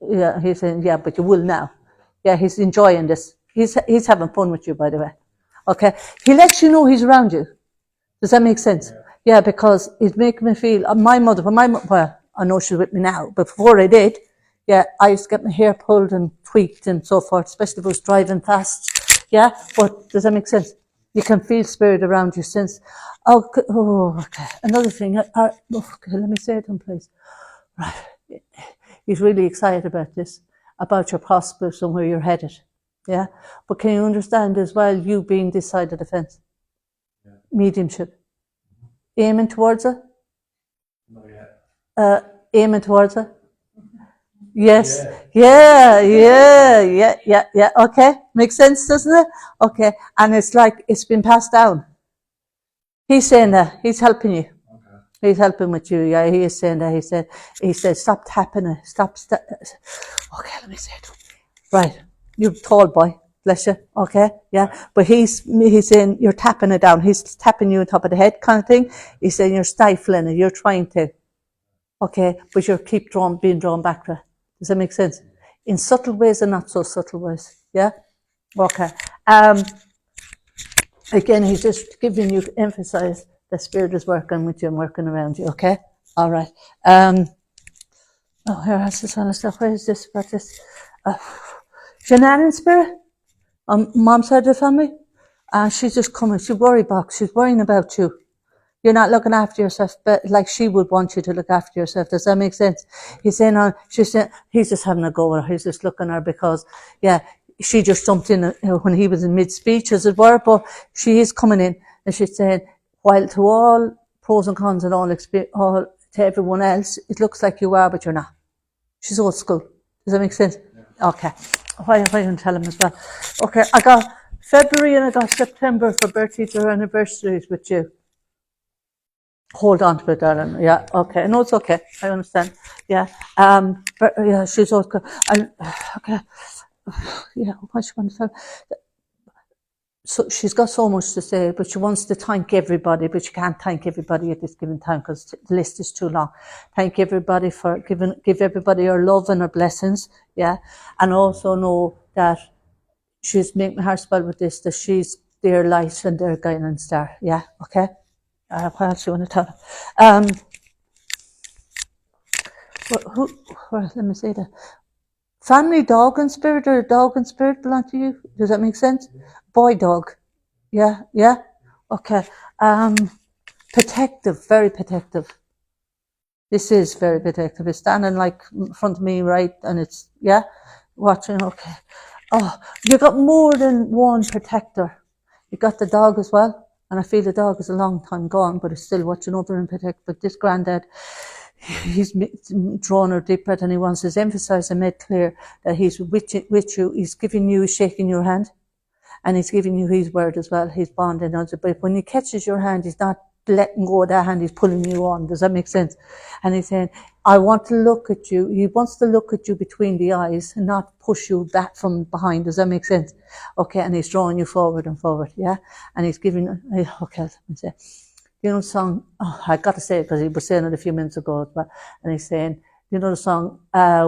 Yeah, he's saying, yeah, but you will now. Yeah, he's enjoying this. He's having fun with you, by the way. Okay. He lets you know he's around you. Does that make sense? Yeah, because it makes me feel, my mother, well, I know she's with me now, but before I did, yeah, I used to get my hair pulled and tweaked and so forth, especially if I was driving fast. Yeah, but does that make sense? You can feel spirit around you since, okay. Another thing, okay, let me say it in place. Right. He's really excited about this, about your prospects and where you're headed. Yeah, but can you understand as well, you being this side of the fence? Yeah. Mediumship. Aiming towards it? Not yet. Aiming towards it? Yes. Yeah. Okay. Makes sense, doesn't it? Okay. And it's like, it's been passed down. He's saying that. He's helping you. Okay. He's helping with you. Yeah, he is saying that. He said, stop tapping it. Stop. Okay, let me say it. Right. You tall boy. Bless you. Okay. Yeah. But he's saying you're tapping it down. He's tapping you on top of the head kind of thing. He's saying you're stifling it. You're trying to. Okay. But you keep being drawn back to it. Does that make sense? In subtle ways and not so subtle ways. Yeah. Okay. Again, he's just giving you emphasize the Spirit is working with you and working around you. Okay. All right. Here has this other stuff. Where is this? What is Shannon Spirit? Mom's side of the family? She's just coming. She's worried about. She's worrying about you. You're not looking after yourself, but like she would want you to look after yourself. Does that make sense? He's saying, she's saying, he's just having a go at her. He's just looking at her because, yeah, she just jumped in when he was in mid-speech, as it were, but she is coming in and she's saying, while to all pros and cons and all to everyone else, it looks like you are, but you're not. She's old school. Does that make sense? Yeah. Okay. Why don't I tell him as well? Okay, I got February and I got September for birthdays or anniversaries with you. Hold on to it, darling. Yeah, okay. No, it's okay. I understand. Yeah. But yeah, she's old school. Okay. Yeah, what's she going to say? So she's got so much to say, but she wants to thank everybody, but she can't thank everybody at this given time because the list is too long. Thank everybody for give everybody her love and her blessings, yeah, and also know that she's making my heart swell with this, that she's their light and their guidance star, yeah, okay. What else do you want to tell her? Let me say that. Family dog and spirit, or dog and spirit belong to you? Does that make sense? Yeah. Boy dog. Yeah, yeah? Okay. Protective, very protective. This is very protective. It's standing like in front of me, right? And it's, yeah? Watching, okay. Oh, you got more than one protector. You got the dog as well. And I feel the dog is a long time gone, but it's still watching over and protect. But this granddad, he's drawn her deep breath and he wants to emphasize and make clear that he's with you. He's giving you, shaking your hand, and he's giving you his word as well. He's bonding on it. But when he catches your hand, he's not letting go of that hand, he's pulling you on. Does that make sense? And he's saying, I want to look at you. He wants to look at you between the eyes and not push you back from behind. Does that make sense? Okay, and he's drawing you forward and forward, yeah? And he's giving, okay, let me say, you know the song, I got to say it because he was saying it a few minutes ago, but, and he's saying, you know the song,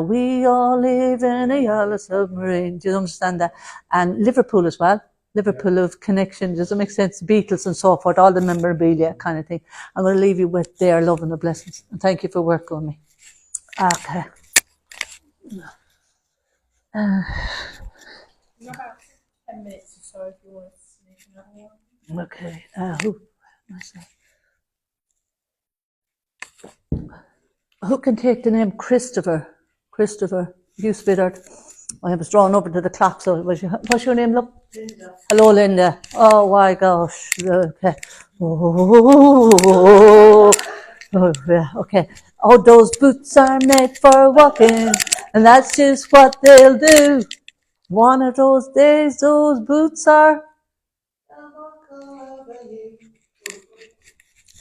we all live in a yellow submarine. Do you understand that? And Liverpool as well. Liverpool of connection. Does it make sense? Beatles and so forth, all the memorabilia kind of thing. I'm going to leave you with their love and the blessings. And thank you for working with me. Okay. You got about 10 minutes or so if you want to sneak another one. Okay. Who can take the name Christopher? Christopher, you Spithered. I was drawn over to the clock, so what's your name, look? Linda. Hello, Linda. Oh my gosh. Okay. Oh, yeah, okay. Oh, those boots are made for walking, and that's just what they'll do. One of those days, those boots are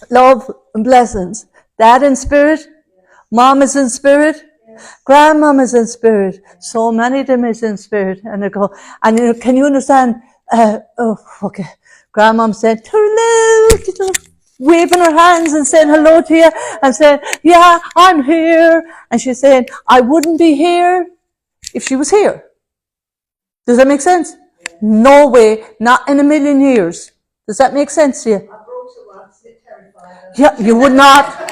love and blessings. Dad in spirit, mom is in spirit, grandmom is in spirit. So many of them is in spirit. And they go, and can you understand? Okay. Grandmom said, hello, waving her hands and saying hello to you and saying, yeah, I'm here. And she said, I wouldn't be here if she was here. Does that make sense? No way, not in a million years. Does that make sense to you? I brought her once, it terrified her. Yeah, you would not.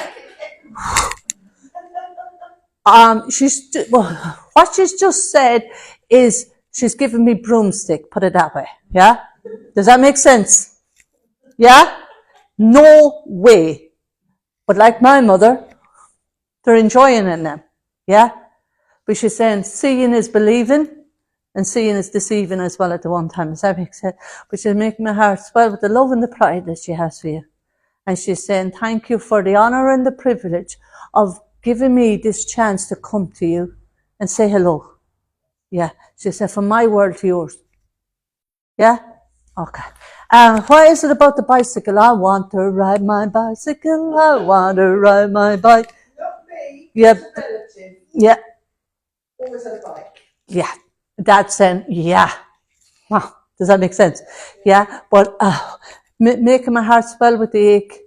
What she's just said is she's given me broomstick, put it that way. Yeah? Does that make sense? Yeah? No way. But like my mother, they're enjoying in them. Yeah? But she's saying seeing is believing and seeing is deceiving as well at the one time. Does that make sense? But she's making my heart swell with the love and the pride that she has for you. And she's saying, thank you for the honor and the privilege of giving me this chance to come to you and say hello. Yeah. She said, from my world to yours. Yeah? Okay. What is it about the bicycle? I want to ride my bicycle. I want to ride my bike. Not me. Yeah. It's a relative. Yeah. Always had a bike. Yeah. That's saying, yeah. Wow. Does that make sense? Yeah. But making my heart swell with the ache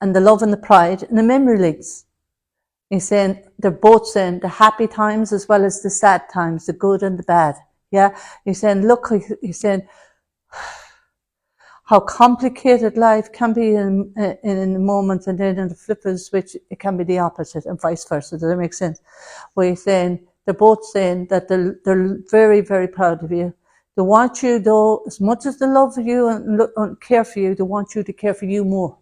and the love and the pride and the memory links. He's saying, they're both saying the happy times as well as the sad times, the good and the bad. Yeah. He's saying, look, he's saying, how complicated life can be in a moment, and then in the flip of the switch, it can be the opposite, and vice versa. Does that make sense? Where he's saying, they're both saying that they're very, very proud of you. They want you, though, as much as they love you and care for you, they want you to care for you more.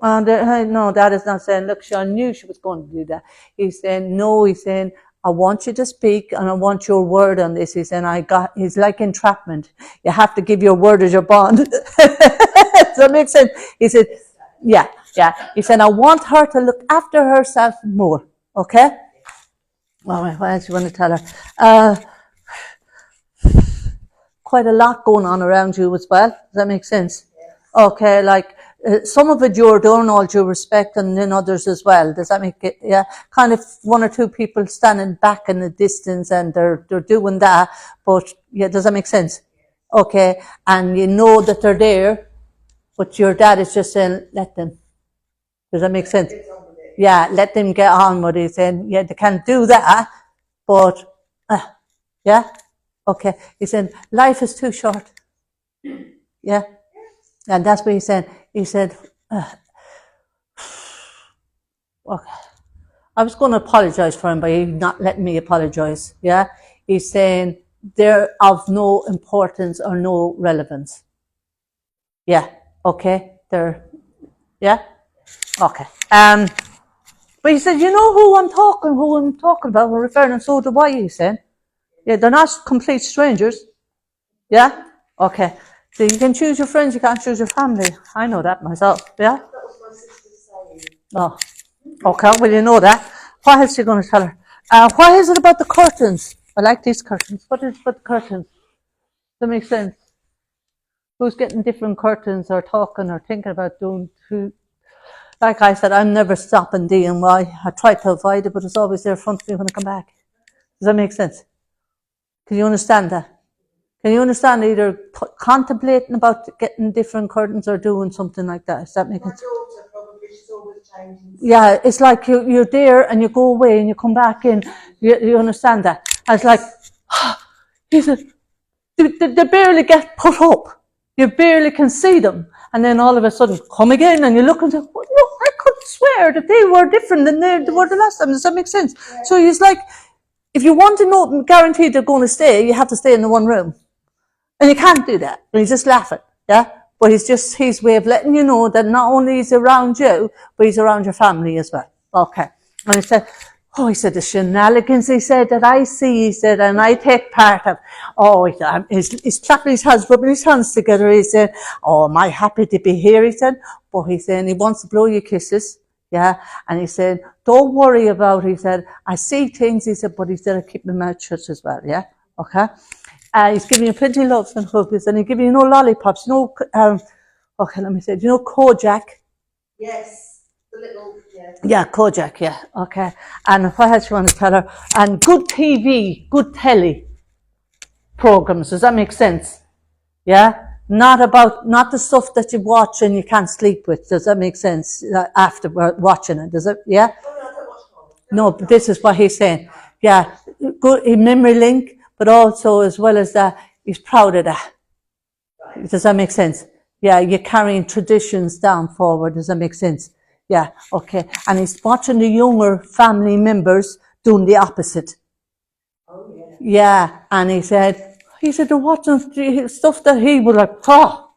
And no, that is not saying, look, Sean knew she was going to do that. He's saying, no, he's saying, I want you to speak and I want your word on this. He's saying, he's like entrapment. You have to give your word as your bond. Does that make sense? He said, yeah. He said, I want her to look after herself more. Okay? All right, what else you want to tell her? Quite a lot going on around you as well. Does that make sense? Okay, like, some of it you're doing, all due respect, and then others as well. Does that make it? Yeah, kind of one or two people standing back in the distance, and they're doing that. But yeah, does that make sense? Okay, and you know that they're there, but your dad is just saying, let them. Does that make sense? Yeah, let them get on with it. He's saying, yeah, they can't do that, but yeah, okay. He's saying life is too short. Yeah, and that's what he's saying. He said, okay. I was going to apologise for him, but he's not letting me apologise. Yeah, he's saying they're of no importance or no relevance. Yeah, okay, yeah, okay. But he said, you know who I'm talking about, we're referring, and so do I, he said. Yeah, they're not complete strangers. Yeah, okay. So you can choose your friends, you can't choose your family. I know that myself. Yeah. That was my sister's saying. Oh, okay. Well, you know that. What else are you going to tell her? What is it about the curtains? I like these curtains. What is it about the curtains? That makes sense. Who's getting different curtains or talking or thinking about doing who? Like I said, I'm never stopping DIY. I try to avoid it, but it's always there in front of me when I come back. Does that make sense? Can you understand that? Can you understand either contemplating about getting different curtains or doing something like that? Is that making sense? My daughter probably, she's always changing. Yeah, it's like you're there and you go away and you come back in. You understand that? And it's like, he said, they barely get put up. You barely can see them. And then all of a sudden, come again, and you look and say, well, no, I could swear that they were different than they were the last time. Does that make sense? Yeah. So he's like, if you want to know, guaranteed they're going to stay, you have to stay in the one room. And you can't do that. And he's just laughing, yeah? But it's just his way of letting you know that not only is he around you, but he's around your family as well. Okay. And he said, he said, the shenanigans, he said, that I see, he said, and I take part of. Oh, he's clapping his hands, rubbing his hands together. He said, oh, am I happy to be here, he said. But he said, he wants to blow you kisses. Yeah. And he said, don't worry about it. He said, I see things, he said, but he said, I keep my mouth shut as well. Yeah. Okay. He's giving you plenty of loves and hugs, and he's giving you lollipops. Okay, let me say, do you know Kojak? Yes, the little, yeah. Yeah, Kojak, yeah, okay. And what else you want to tell her? And good TV, good telly programs, does that make sense? Yeah? Not the stuff that you watch and you can't sleep with, does that make sense? After watching it, does it, yeah? Oh, no, I don't watch horror. No, but this is what he's saying. Yeah, good memory link, but also as well as that, he's proud of that. Right. Does that make sense? Yeah, you're carrying traditions down forward. Does that make sense? Yeah, okay. And he's watching the younger family members doing the opposite. Oh, yeah. Yeah, and he said they're watching stuff that he would like, oh.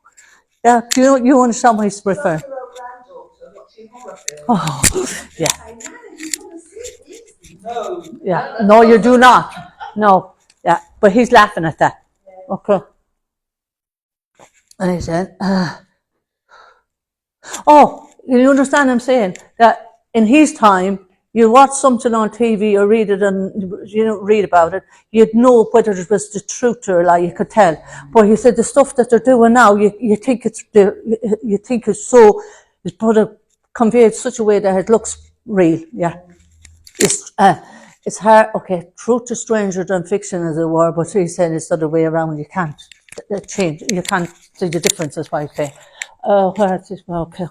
Yeah, you understand what he's referring? Like your granddaughter watching horror films. Oh, yeah. Hey, Nan, you want to see this? No. Yeah, no, you do not. No. Yeah, but he's laughing at that. Yeah. Okay. And he said, you understand I'm saying? That in his time, You watch something on TV or read it and read about it, you'd know whether it was the truth or a lie, you could tell. But he said the stuff that they're doing now, you think it's so, it's put a conveyed such a way that it looks real. Yeah. It's hard. Okay, truth is stranger than fiction, as it were. But he's saying it's the other way around. You can't change. You can't see the difference. That's why I say. Where is this? Okay,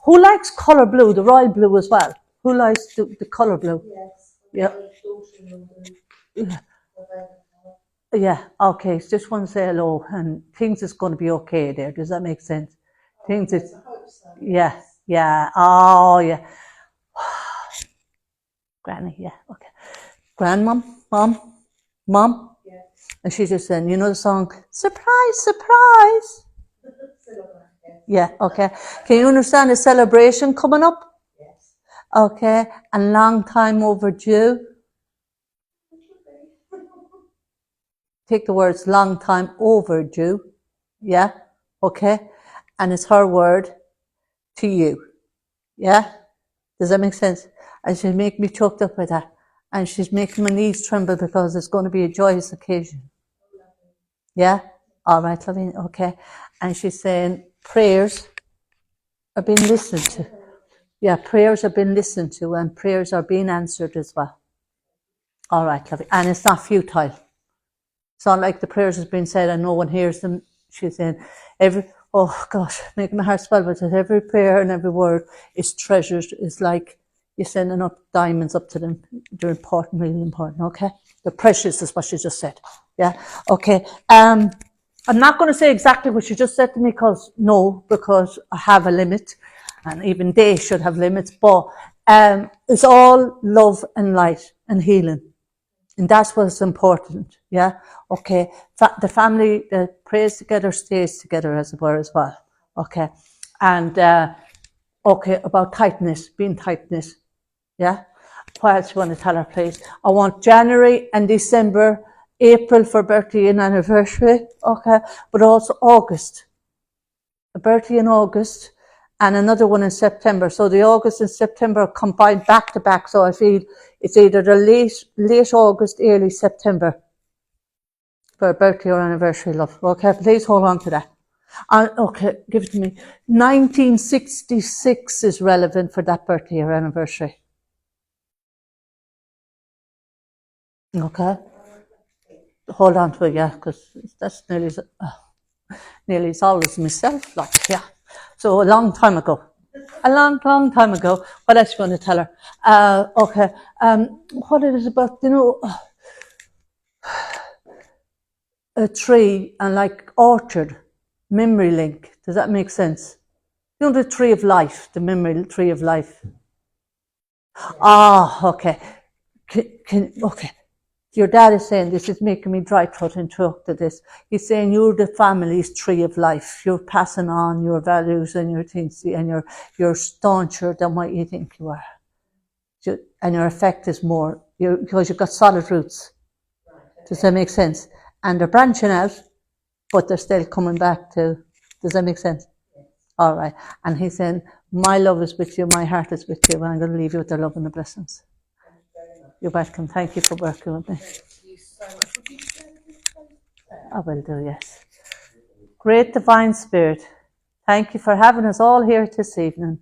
who likes colour blue? The royal blue as well. Who likes the colour blue? Yes. Yeah. Yeah. Okay. So just want to say hello, and things is going to be okay there. Does that make sense? Things is. I hope so. Yeah. Yeah. Oh, yeah. Granny. Yeah. Okay. Grandmom, mom, Yes. and she just said, you know the song, surprise, surprise. Yeah, okay. Can you understand the celebration coming up? Yes. Okay, and long time overdue. Take the words long time overdue. Yeah, okay. And it's her word to you. Yeah, does that make sense? And she'll make me choked up with that. And she's making my knees tremble because it's going to be a joyous occasion. Yeah? All right, lovely. Okay. And she's saying prayers are being listened to. Yeah, prayers are being listened to and prayers are being answered as well. All right, lovely. And it's not futile. It's not like the prayers has been said and no one hears them. She's saying oh gosh, making my heart swell, but every prayer and every word is treasured. It's like you're sending up diamonds up to them. They're important, really important, okay? They're precious is what she just said. Yeah, okay. I'm not going to say exactly what she just said to me because I have a limit and even they should have limits, but it's all love and light and healing. And that's what's important, yeah? Okay, the family that prays together stays together, as it were, as well, okay? And, okay, about tightness, being tightness, yeah? What else you want to tell her, please? I want January and December, April for birthday and anniversary, okay? But also August, a birthday in August, and another one in September. So the August and September combined back to back. So I feel it's either the late August, early September for a birthday or anniversary, love. Okay, please hold on to that. Okay, give it to me. 1966 is relevant for that birthday or anniversary. Okay. Hold on to it, yeah, because that's nearly as old as myself, like, yeah. So a long time ago. A long time ago. What else you want to tell her? Okay. What it is about, a tree and like orchard, memory link. Does that make sense? You know the tree of life, the memory tree of life. Okay. Okay. Your dad is saying this is making me dry throat and talk to this. He's saying you're the family's tree of life. You're passing on your values and your things, and you're stauncher than what you think you are. And your effect is more because you've got solid roots. Does that make sense? And they're branching out, but they're still coming back to. Does that make sense? All right. And he's saying, my love is with you, my heart is with you, and I'm going to leave you with the love and the blessings. You're welcome. Thank you for working with me. I will do, yes. Great Divine Spirit, thank you for having us all here this evening.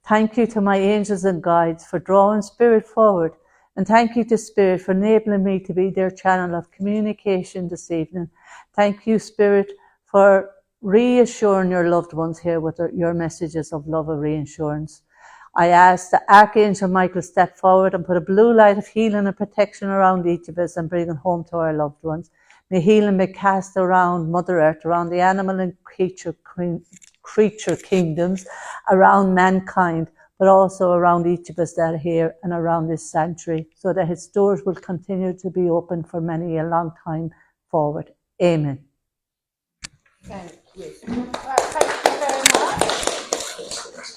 Thank you to my angels and guides for drawing Spirit forward. And thank you to Spirit for enabling me to be their channel of communication this evening. Thank you, Spirit, for reassuring your loved ones here with your messages of love and reassurance. I ask that Archangel Michael step forward and put a blue light of healing and protection around each of us and bring it home to our loved ones. May healing be cast around Mother Earth, around the animal and creature kingdoms, around mankind, but also around each of us that are here and around this sanctuary, so that its doors will continue to be open for many a long time forward. Amen. Thank you. Thank you very much.